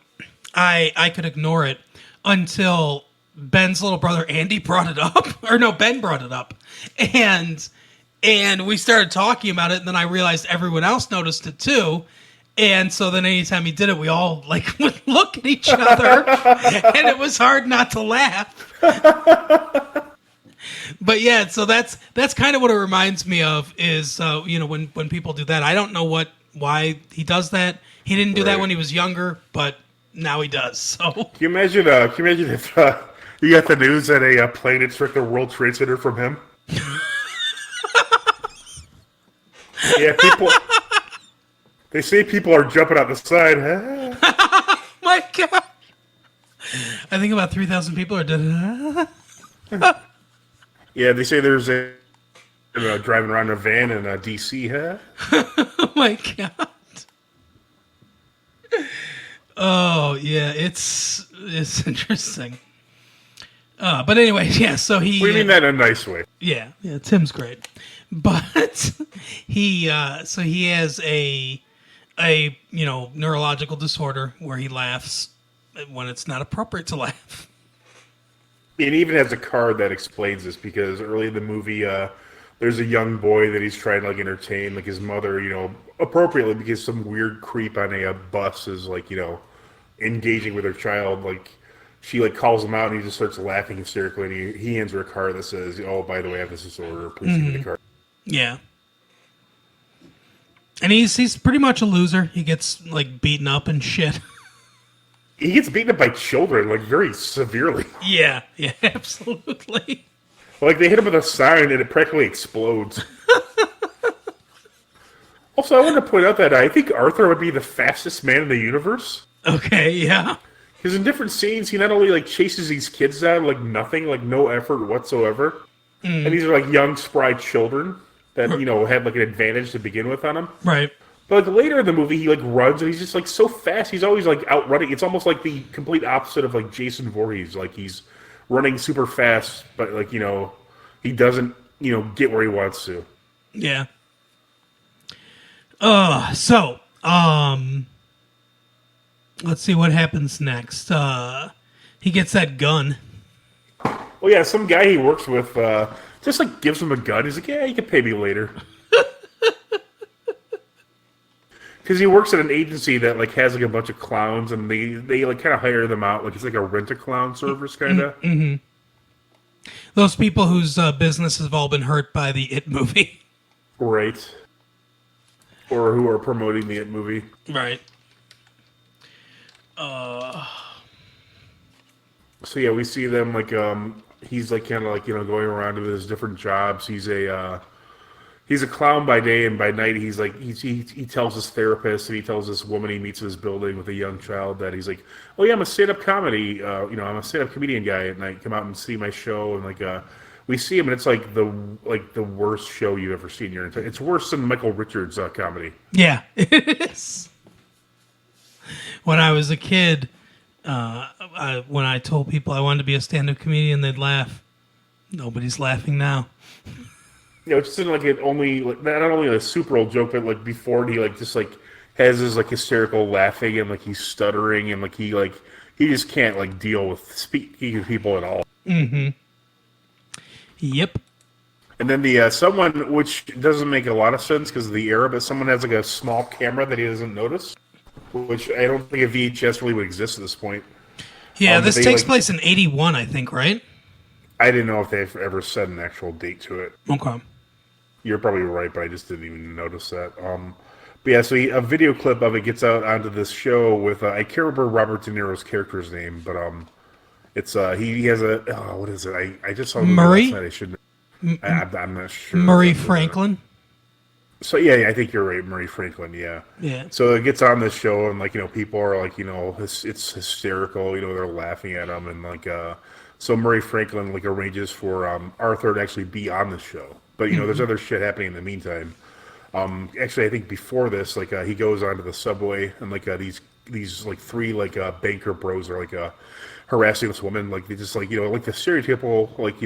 I could ignore it until Ben's little brother Andy brought it up. Or no, Ben brought it up. And we started talking about it, and then I realized everyone else noticed it too. And so then anytime he did it, we all like would look at each other, and it was hard not to laugh. But yeah, so that's kind of what it reminds me of is, you know, when people do that. I don't know why he does that. He didn't do that when he was younger, but now he does. So can you imagine if you got the news that a plane had struck the World Trade Center from him? Yeah, people. They say people are jumping out the side. Huh? my God, I think about 3,000 people are dead. Yeah, they say there's a driving around in a van in D.C. Huh? Oh my God. Oh yeah, it's interesting. But anyway, yeah. So he. We mean that in a nice way. Yeah, Tim's great, but he has a you know, neurological disorder where he laughs when it's not appropriate to laugh. It even has a card that explains this because early in the movie, there's a young boy that he's trying to like entertain, like his mother, you know, appropriately because some weird creep on a bus is like, you know, engaging with her child. Like she like calls him out and he just starts laughing hysterically, and he hands her a card that says, "Oh, by the way, I have this disorder. Please give me the card." Yeah. And he's pretty much a loser. He gets like beaten up and shit. He gets beaten up by children, like very severely. Yeah, absolutely. Like they hit him with a sign and it practically explodes. Also, I wanted to point out that I think Arthur would be the fastest man in the universe. Okay, yeah. Because in different scenes, he not only like chases these kids down like nothing, like no effort whatsoever, and these are like young, spry children that, you know, had like an advantage to begin with on him. Right. But like later in the movie, he like runs and he's just like so fast. He's always like outrunning. It's almost like the complete opposite of like Jason Voorhees. Like he's running super fast, but like, you know, he doesn't, you know, get where he wants to. Yeah. Let's see what happens next. He gets that gun. Well, yeah, some guy he works with just like gives him a gun. He's like, "Yeah, you can pay me later." because he works at an agency that like has like a bunch of clowns, and they like kind of hire them out, like it's like a rent-a-clown service kind of. Those people whose businesses have all been hurt by the It movie. Right. Or who are promoting the It movie. Right. So yeah, we see them like he's like kind of like going around to his different jobs. He's a clown by day, and by night he's like he tells his therapist, and he tells this woman he meets in his building with a young child that he's like, oh yeah, I'm a stand-up comedy, I'm a stand-up comedian guy at night. Come out and see my show, and like we see him, and it's like the worst show you've ever seen in your entire. It's worse than Michael Richards' comedy. Yeah, it is. When I was a kid, when I told people I wanted to be a stand-up comedian, they'd laugh. Nobody's laughing now. It's just like it only like not only a super old joke, but like before he like just like has his like hysterical laughing, and like he's stuttering, and like he just can't like deal with speaking to people at all. Mm-hmm. Yep. And then the someone, which doesn't make a lot of sense because of the era, but someone has like a small camera that he doesn't notice, which I don't think a VHS really would exist at this point. Yeah, this takes place in 81, I think, right? I didn't know if they've ever set an actual date to it. Okay. You're probably right, but I just didn't even notice that. But yeah, so a video clip of it gets out onto this show with I can't remember Robert De Niro's character's name, but it's he has a what is it? I just saw the Murray. Last night. I shouldn't. I'm not sure. Murray Franklin. So yeah, I think you're right, Murray Franklin. Yeah. Yeah. So it gets on this show, and like people are like it's hysterical. They're laughing at him, and like so Murray Franklin like arranges for Arthur to actually be on the show. But there's other shit happening in the meantime. Actually, I think before this, like he goes onto the subway, and like these like three like banker bros are like harassing this woman. Like they just like like the stereotypical like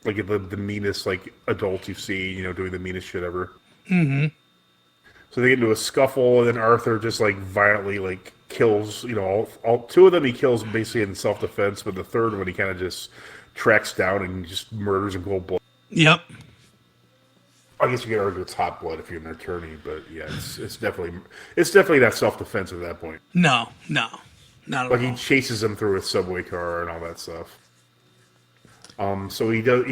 like the meanest like adults you see doing the meanest shit ever. Mm-hmm. So they get into a scuffle, and then Arthur just like violently like kills all two of them. He kills basically in self-defense, but the third one he kind of just tracks down and just murders in cold blood. Yep. I guess you could argue it's hot blood if you're an attorney, but yeah, it's definitely not self-defense at that point. No, not at all. Like he chases him through a subway car and all that stuff. So he goes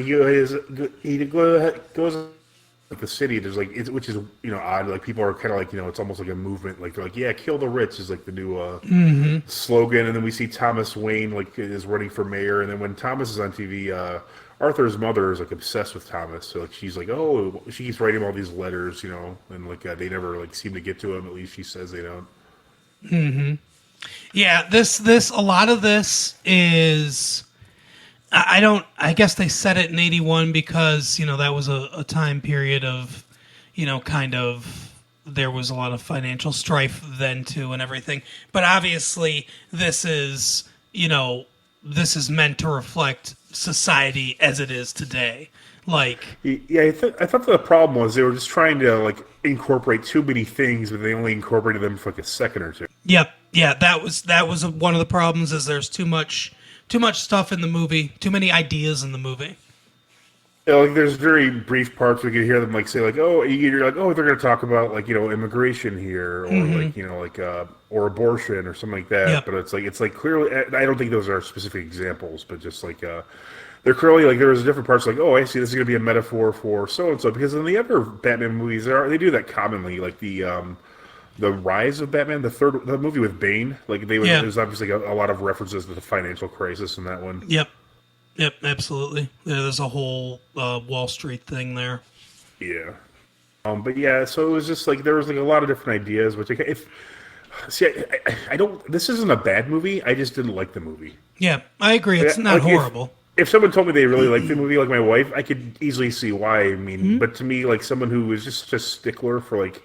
like the city. There's like which is odd. Like people are kind of like it's almost like a movement. Like they're like, yeah, kill the rich is like the new slogan. And then we see Thomas Wayne like is running for mayor. And then when Thomas is on TV, Arthur's mother is like obsessed with Thomas. So like she's like, oh, she keeps writing him all these letters, and like they never like seem to get to him. At least she says they don't. Mm-hmm. Yeah, this a lot of this is. I guess they set it in 81 because, that was a time period of, kind of, there was a lot of financial strife then too and everything. But obviously this is meant to reflect society as it is today. Like, yeah, I thought the problem was they were just trying to like incorporate too many things, but they only incorporated them for like a second or two. Yep. Yeah. That was one of the problems is there's too much stuff in the movie, too many ideas in the movie. Yeah, like there's very brief parts where you can hear them like say like, oh, you're like, oh, they're going to talk about like immigration here, or like or abortion or something like that. Yep. But it's like clearly, I don't think those are specific examples, but just like they're clearly like there's different parts like, oh, I see this is going to be a metaphor for so and so, because in the other Batman movies they do that commonly, like the Rise of Batman, the movie with Bane, like there's obviously a lot of references to the financial crisis in that one. Yep, absolutely. There's a whole Wall Street thing there. Yeah. But yeah, so it was just like there was like a lot of different ideas, which I don't. This isn't a bad movie. I just didn't like the movie. Yeah, I agree. It's not like horrible. If someone told me they really liked the movie, like my wife, I could easily see why. I mean, but to me, like someone who was just a stickler for like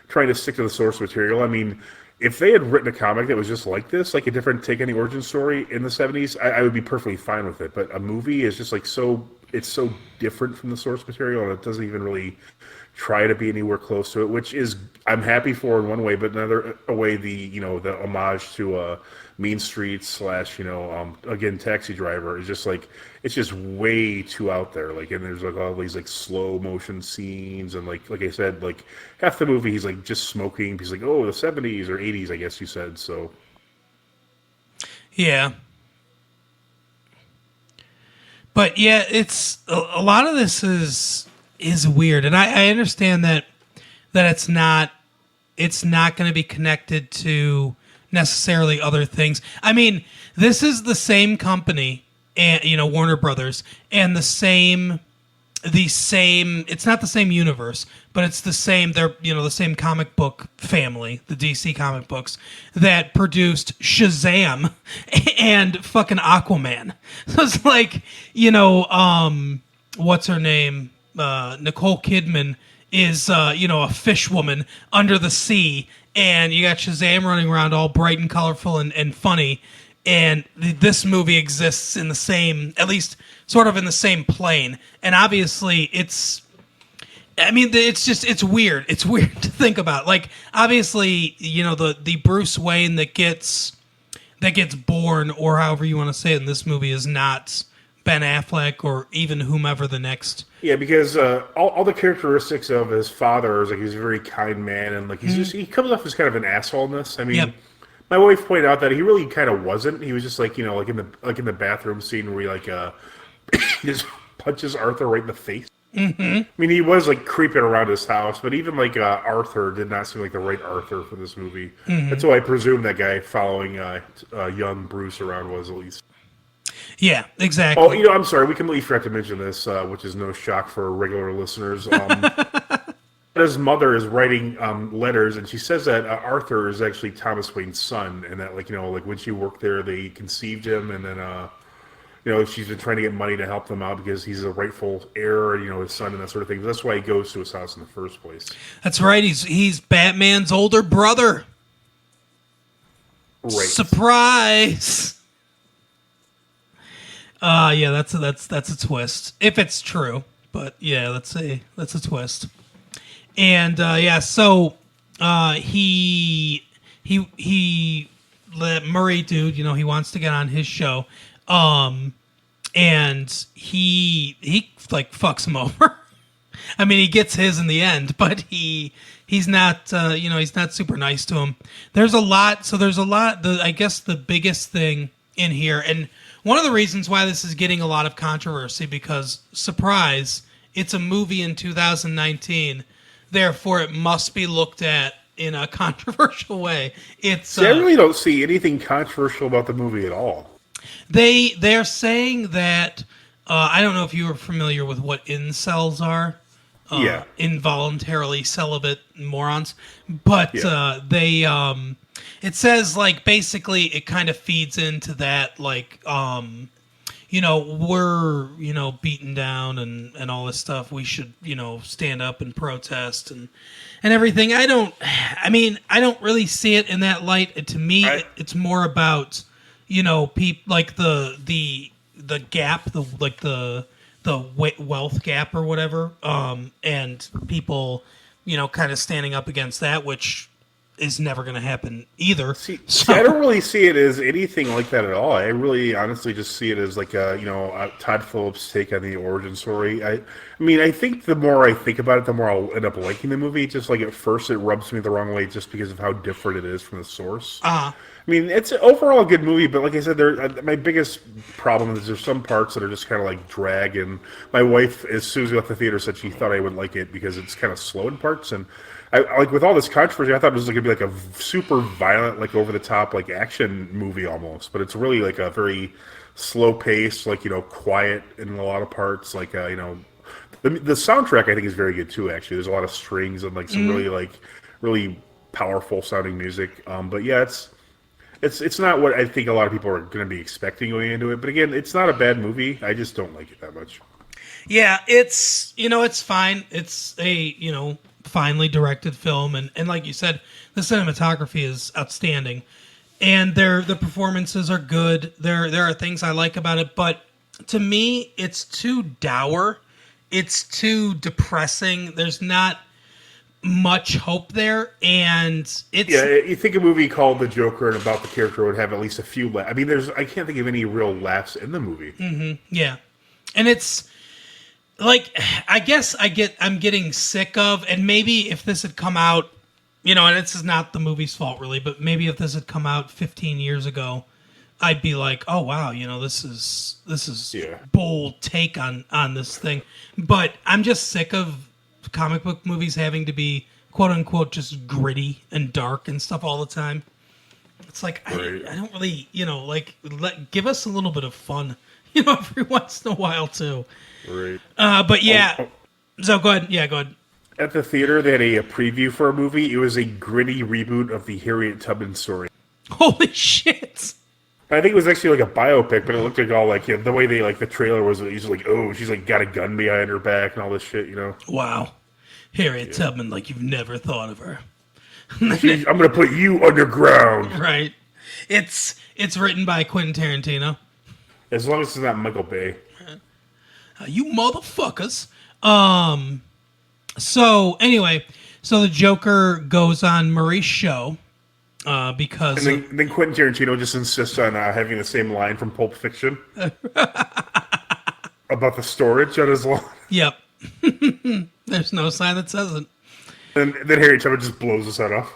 trying to stick to the source material. I mean, if they had written a comic that was just like this, like a different take on the origin story in the 70s, I would be perfectly fine with it. But a movie is just like so it's so different from the source material, and it doesn't even really try to be anywhere close to it, which is I'm happy for in one way, but another way the homage to Mean Streets slash again Taxi Driver is just like it's just way too out there. Like, and there's like all these like slow motion scenes, and like I said, like half the movie he's like just smoking. He's like, oh, the 70s or 80s, I guess you said. So yeah. But yeah, it's a lot of this is weird, and I understand that it's not going to be connected to necessarily other things. I mean, this is the same company, and Warner Brothers, and the same. It's not the same universe, but it's the same. They're the same comic book family, the DC comic books that produced Shazam and fucking Aquaman. So it's like what's her name? Nicole Kidman is a fish woman under the sea, and you got Shazam running around all bright and colorful and funny. And this movie exists in the same, at least sort of in the same plane. And obviously it's weird. It's weird to think about. Like, obviously, the Bruce Wayne that gets born, or however you want to say it in this movie, is not Ben Affleck or even whomever the next. Yeah, because all the characteristics of his father is like he's a very kind man, and like he comes off as kind of an asshole in this. I mean, yep. My wife pointed out that he really kind of wasn't. He was just like like in the bathroom scene where he like he just punches Arthur right in the face. Mm-hmm. I mean, he was like creeping around his house, but even like Arthur did not seem like the right Arthur for this movie. Mm-hmm. That's why I presume that guy following young Bruce around was at least. Yeah, exactly. Oh, I'm sorry. We completely forgot to mention this, which is no shock for regular listeners. His mother is writing letters, and she says that Arthur is actually Thomas Wayne's son, and that like when she worked there, they conceived him, and then she's been trying to get money to help them out because he's a rightful heir, his son and that sort of thing. But that's why he goes to his house in the first place. That's right. He's Batman's older brother. Right. Surprise. Yeah, that's a twist if it's true. But yeah, that's a twist. And so he let Murray dude, he wants to get on his show, and he like fucks him over. I mean, he gets his in the end, but he's not he's not super nice to him. There's a lot. I guess the biggest thing in here, and one of the reasons why this is getting a lot of controversy, because surprise, it's a movie in 2019. Therefore, it must be looked at in a controversial way. I really don't see anything controversial about the movie at all. They're saying that I don't know if you were familiar with what incels are. Yeah, involuntarily celibate morons. But they it says like basically it kind of feeds into that like we're, beaten down and all this stuff. We should, stand up and protest and everything. I don't really see it in that light. To me, it's more about, like the gap, the wealth gap or whatever. And people, kind of standing up against that, which is never going to happen either. See, I don't really see it as anything like that at all. I really honestly just see it as like a Todd Phillips take on the origin story. I mean, I think the more I think about it, the more I'll end up liking the movie. Just like at first it rubs me the wrong way just because of how different it is from the source. I mean, it's overall a good movie, but like I said, my biggest problem is there's some parts that are just kind of like drag, and my wife, as soon as we left the theater, said she thought I would like it because it's kind of slow in parts, and I like with all this controversy, I thought it was going to be like a super violent, like over the top, like action movie almost. But it's really like a very slow pace, like quiet in a lot of parts. Like the soundtrack I think is very good too. Actually, there's a lot of strings and like some really powerful sounding music. But yeah, it's not what I think a lot of people are going to be expecting going into it. But again, it's not a bad movie. I just don't like it that much. Yeah, it's it's fine. It's a finely directed film, and like you said, the cinematography is outstanding, and the performances are good. There are things I like about it, but to me, it's too dour. It's too depressing. There's not much hope there, and it's You think a movie called The Joker and about the character would have at least a few I mean, I can't think of any real laughs in the movie. yeah, and it's like I'm getting sick of, and maybe if this had come out, and this is not the movie's fault really, but maybe if this had come out 15 years ago, I'd be like, oh wow, this is bold take on this thing. But I'm just sick of comic book movies having to be quote unquote just gritty and dark and stuff all the time. It's like Right. I don't really give us a little bit of fun every once in a while too. Right. But yeah, so go ahead. Yeah, go ahead. At the theater, they had a preview for a movie. It was a gritty reboot of the Harriet Tubman story. Holy shit! I think it was actually like a biopic, but it looked like all like the way they the trailer was. He's like, oh, she's like got a gun behind her back and all this shit. Wow, Harriet Tubman, like you've never thought of her. I'm gonna put you underground. Right. It's written by Quentin Tarantino. As long as it's not Michael Bay. You motherfuckers. So anyway, the Joker goes on Murray's show because And then Quentin Tarantino just insists on having the same line from Pulp Fiction about the storage on his lawn. Yep. There's no sign that says it. And then Harriet Tubman just blows his head off.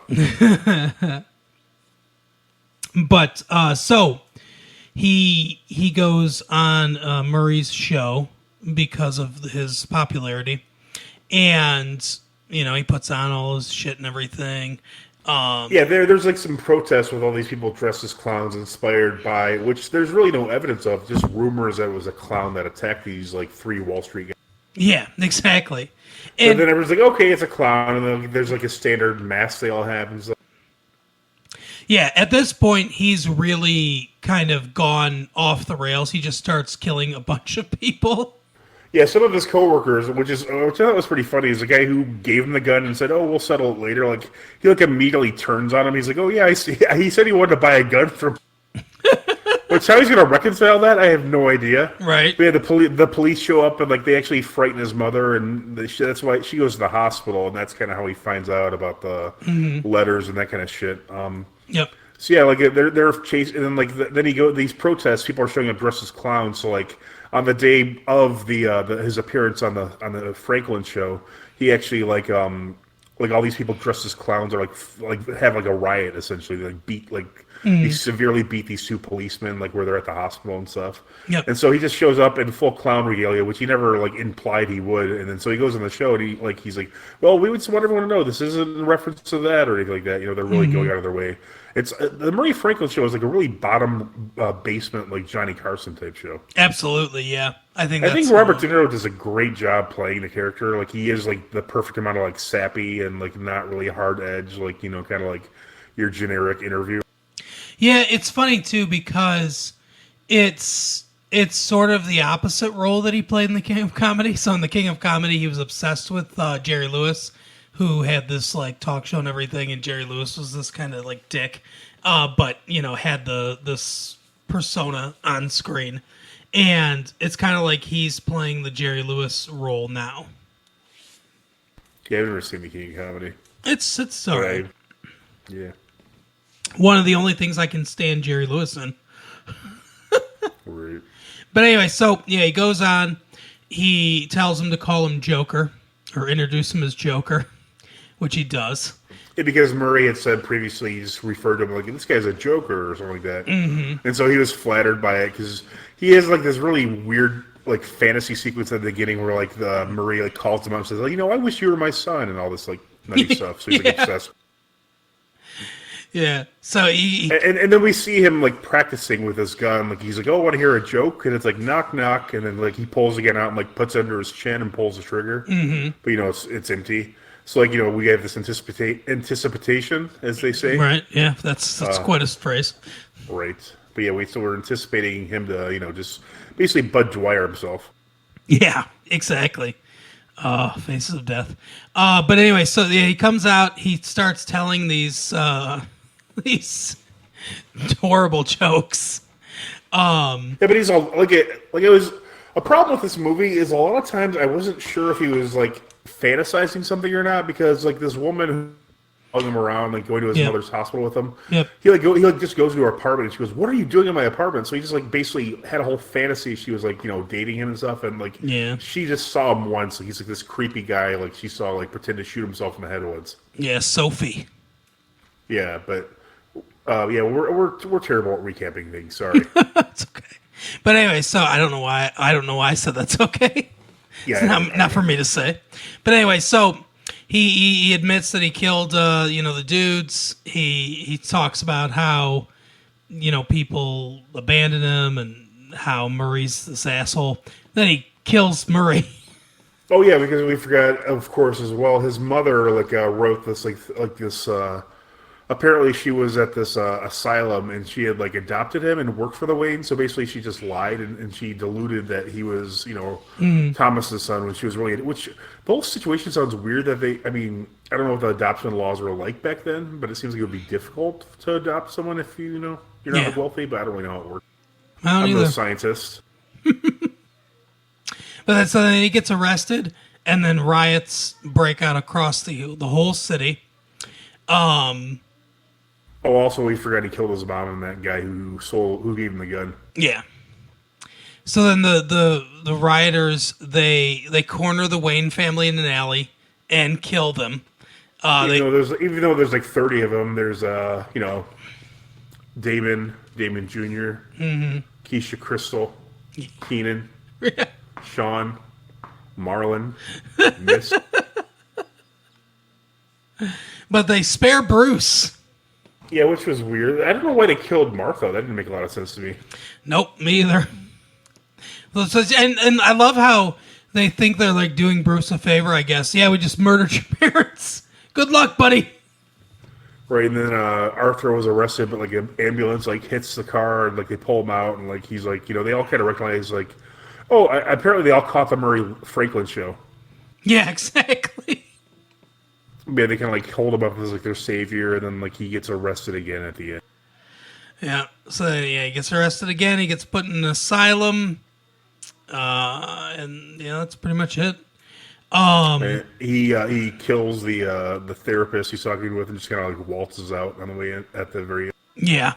But so he goes on Murray's show because of his popularity, and he puts on all his shit and everything. There's like some protests with all these people dressed as clowns, inspired by which there's really no evidence of, just rumors that it was a clown that attacked these like 3 Wall Street guys. Yeah, exactly. And then everyone's like, okay, it's a clown, and then there's like a standard mask they all have. And like, yeah, at this point, he's really kind of gone off the rails. He just starts killing a bunch of people. yeah, some of his coworkers, which I thought was pretty funny, is the guy who gave him the gun and said, "Oh, we'll settle it later." Like he immediately turns on him. He's like, "Oh yeah, I see." He said he wanted to buy a gun from. Which how he's going to reconcile that, I have no idea. Right. But yeah, the police show up and they actually frighten his mother, and that's why she goes to the hospital, and that's kind of how he finds out about the letters and that kind of shit. Yep. So yeah, they're chasing, and then then these protests. People are showing up dressed as clowns. So on the day of his appearance on the Franklin show, he actually all these people dressed as clowns are have a riot essentially. They beat he severely beat these 2 policemen where they're at the hospital and stuff. Yep. And so he just shows up in full clown regalia, which he never implied he would. And then so he goes on the show and he's like, well, we just want everyone to know this isn't a reference to that or anything like that. They're really going out of their way. It's the Murray Franklin show is a really bottom basement Johnny Carson type show. Absolutely, yeah. I think Robert De Niro does a great job playing the character. He is the perfect amount of sappy and not really hard edge, kind of your generic interview. Yeah, it's funny too because it's sort of the opposite role that he played in The King of Comedy. So in The King of Comedy, he was obsessed with Jerry Lewis, who had this talk show and everything, and Jerry Lewis was this kind of dick, but had this persona on screen, and it's kind of like he's playing the Jerry Lewis role now. Yeah, I've never seen The King of Comedy. It's alright. Yeah. One of the only things I can stand Jerry Lewis in. Right. But anyway, so yeah, he goes on. He tells him to call him Joker or introduce him as Joker, which he does. Yeah, because Murray had said previously, he just referred to him this guy's a Joker or something like that. Mm-hmm. And so he was flattered by it because he has this really weird fantasy sequence at the beginning where Murray calls him up and says, I wish you were my son and all this nutty stuff. So he's obsessed. Yeah. So he and then we see him practicing with his gun. He's oh, I want to hear a joke, and it's knock knock, and then he pulls the gun out and puts it under his chin and pulls the trigger. Mm-hmm. But it's empty. So we have this anticipation, as they say. Right. Yeah. That's quite a phrase. Right. But yeah, so we're anticipating him to just basically Bud Dwyer himself. Yeah. Exactly. Faces of Death. But anyway, so yeah, he comes out. He starts telling these horrible jokes. Yeah, but he's all it was a problem with this movie is a lot of times I wasn't sure if he was like fantasizing something or not because like this woman who following him around, like going to his Yep. mother's hospital with him. Yep. He just goes to her apartment and she goes, "What are you doing in my apartment?" So he just like basically had a whole fantasy. She was like dating him and stuff, and like Yeah. she just saw him once. Like he's like this creepy guy. Like she saw like pretend to shoot himself in the head once. Yeah, Sophie. Yeah, but yeah, we're terrible at recapping things. Sorry. It's okay. But anyway, so I don't know why I said that's okay. Yeah, It's not for me to say. But anyway, so he admits that he killed the dudes. He talks about how people abandon him and how Murray's this asshole. Then he kills Murray. Oh yeah, because we forgot, of course, as well. His mother wrote this this. Apparently, she was at this asylum and she had like adopted him and worked for the Wayne. So basically, she just lied and she deluded that he was Thomas's son when she was really. Which the whole situation sounds weird. That I don't know what the adoption laws were like back then, but it seems like it would be difficult to adopt someone if you're not Yeah. wealthy. But I don't really know how it works. I don't I'm either. no scientist. But so then he gets arrested, and then riots break out across the whole city. Oh, also, we forgot he killed his mom and that guy who gave him the gun. Yeah. So then the rioters they corner the Wayne family in an alley and kill them. Even though there's like 30 of them, there's Damon Jr., Keisha Crystal, Keenan, Sean, Marlon, Miss. But they spare Bruce. Yeah, which was weird. I don't know why they killed Martha. That didn't make a lot of sense to me. Nope, me either. And I love how they think they're like doing Bruce a favor, I guess. Yeah, we just murdered your parents. Good luck, buddy. Right, and then Arthur was arrested, but like an ambulance like hits the car and like they pull him out and like he's like they all kind of recognize like, apparently they all caught the Murray Franklin show. Yeah, exactly. Yeah, they kind of like hold him up as like their savior, and then like he gets arrested again at the end. Yeah. So yeah, he gets arrested again. He gets put in an asylum, and yeah, that's pretty much it. And he kills the therapist he's talking with, and just kind of like waltzes out on the way in at the very end. Yeah.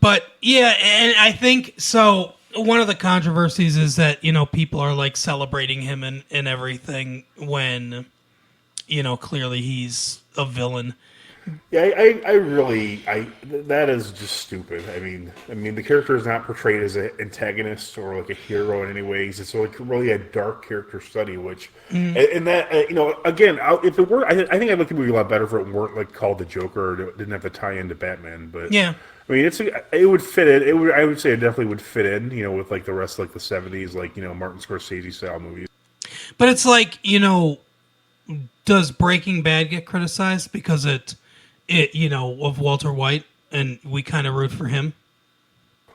But yeah, and I think so. One of the controversies is that people are like celebrating him and everything when clearly he's a villain. Yeah, that is just stupid. I mean, the character is not portrayed as an antagonist or like a hero in any ways. It's like really a dark character study, which, and that, again, if it were, I think I'd like the movie a lot better if it weren't like called the Joker or it didn't have to tie into Batman. But Yeah. I mean, it would fit in. I would say it definitely would fit in, with like the rest of like the '70s, like Martin Scorsese style movies. But it's like, does Breaking Bad get criticized because it of Walter White and we kind of root for him?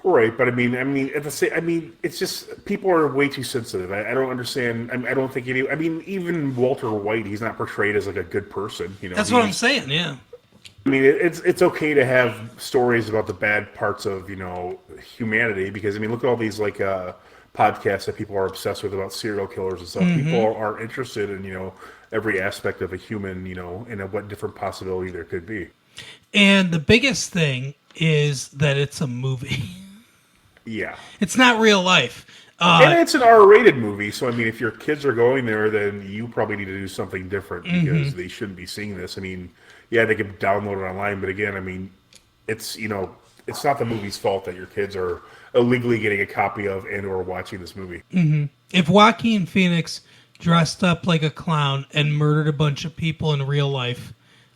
Right, but I mean, it's just people are way too sensitive. I don't understand. I don't think even Walter White, he's not portrayed as like a good person. That's what I'm saying. Yeah. I mean, it's okay to have stories about the bad parts of humanity because look at all these like podcasts that people are obsessed with about serial killers and stuff. People are interested in every aspect of a human, and what different possibility there could be. And the biggest thing is that it's a movie. Yeah. It's not real life. And it's an R-rated movie, so if your kids are going there, then you probably need to do something different because they shouldn't be seeing this. Yeah, they could download it online, but again, it's it's not the movie's fault that your kids are illegally getting a copy of and or watching this movie. If Joaquin Phoenix dressed up like a clown and murdered a bunch of people in real life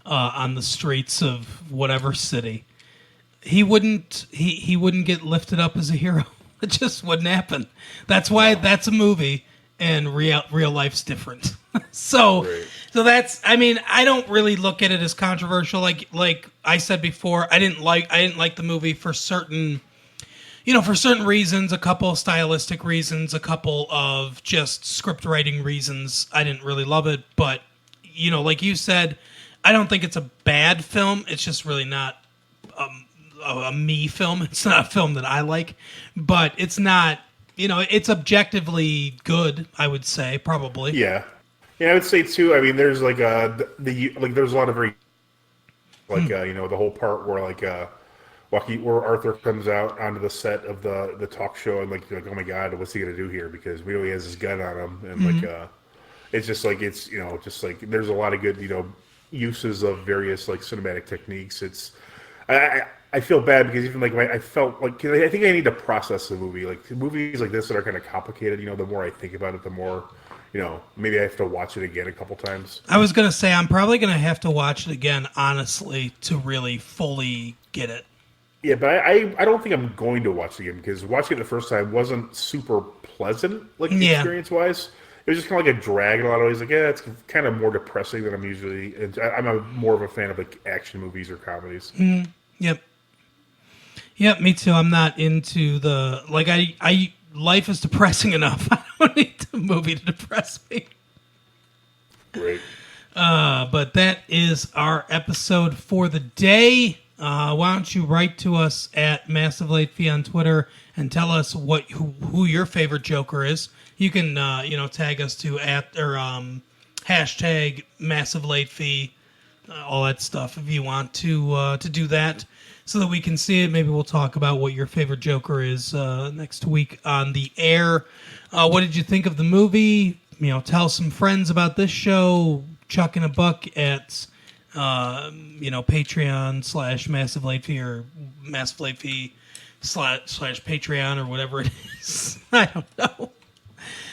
on the streets of whatever city, he wouldn't get lifted up as a hero. It just wouldn't happen. That's why that's a movie and real life's different. So that's I don't really look at it as controversial. Like I said before, I didn't like the movie for certain reasons, a couple of stylistic reasons, a couple of just script writing reasons. I didn't really love it, but like you said, I don't think it's a bad film. It's just really not a me film. It's not a film that I like, but it's not. It's objectively good. I would say probably. Yeah, I would say too. I mean, there's like there's a lot of very the whole part where where Arthur comes out onto the set of the talk show and like oh my god, what's he gonna do here? Because we know he has his gun on him, and it's just like there's a lot of good uses of various like cinematic techniques. I feel bad because even like I felt like I think I need to process the movie. Like movies like this that are kind of complicated. The more I think about it, the more maybe I have to watch it again a couple times. I was gonna say I'm probably gonna have to watch it again, honestly, to really fully get it. Yeah, but I don't think I'm going to watch it again because watching it the first time wasn't super pleasant, like experience wise. It was just kind of like a drag in a lot of ways. Like, yeah, it's kind of more depressing than I'm usually. I'm more of a fan of like action movies or comedies. Yep, me too. I'm not into the I life is depressing enough. I don't need the movie to depress me. Great. But that is our episode for the day. Why don't you write to us at Massive Late Fee on Twitter and tell us who your favorite Joker is. You can tag us to hashtag Massive Late Fee, all that stuff if you want to do that, so that we can see it. Maybe we'll talk about what your favorite Joker is next week on the air. What did you think of the movie? Tell some friends about this show. Chuck in a buck at Patreon / Massive Late Fee or Massive Late Fee / Patreon or whatever it is. I don't know.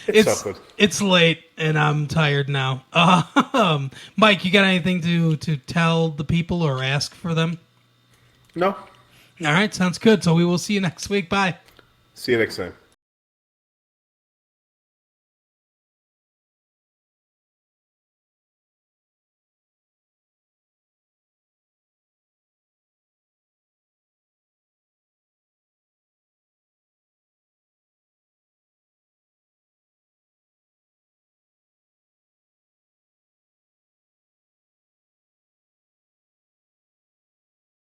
It's late and I'm tired now. Mike, you got anything to tell the people or ask for them? No. All right, sounds good. So we will see you next week. Bye. See you next time.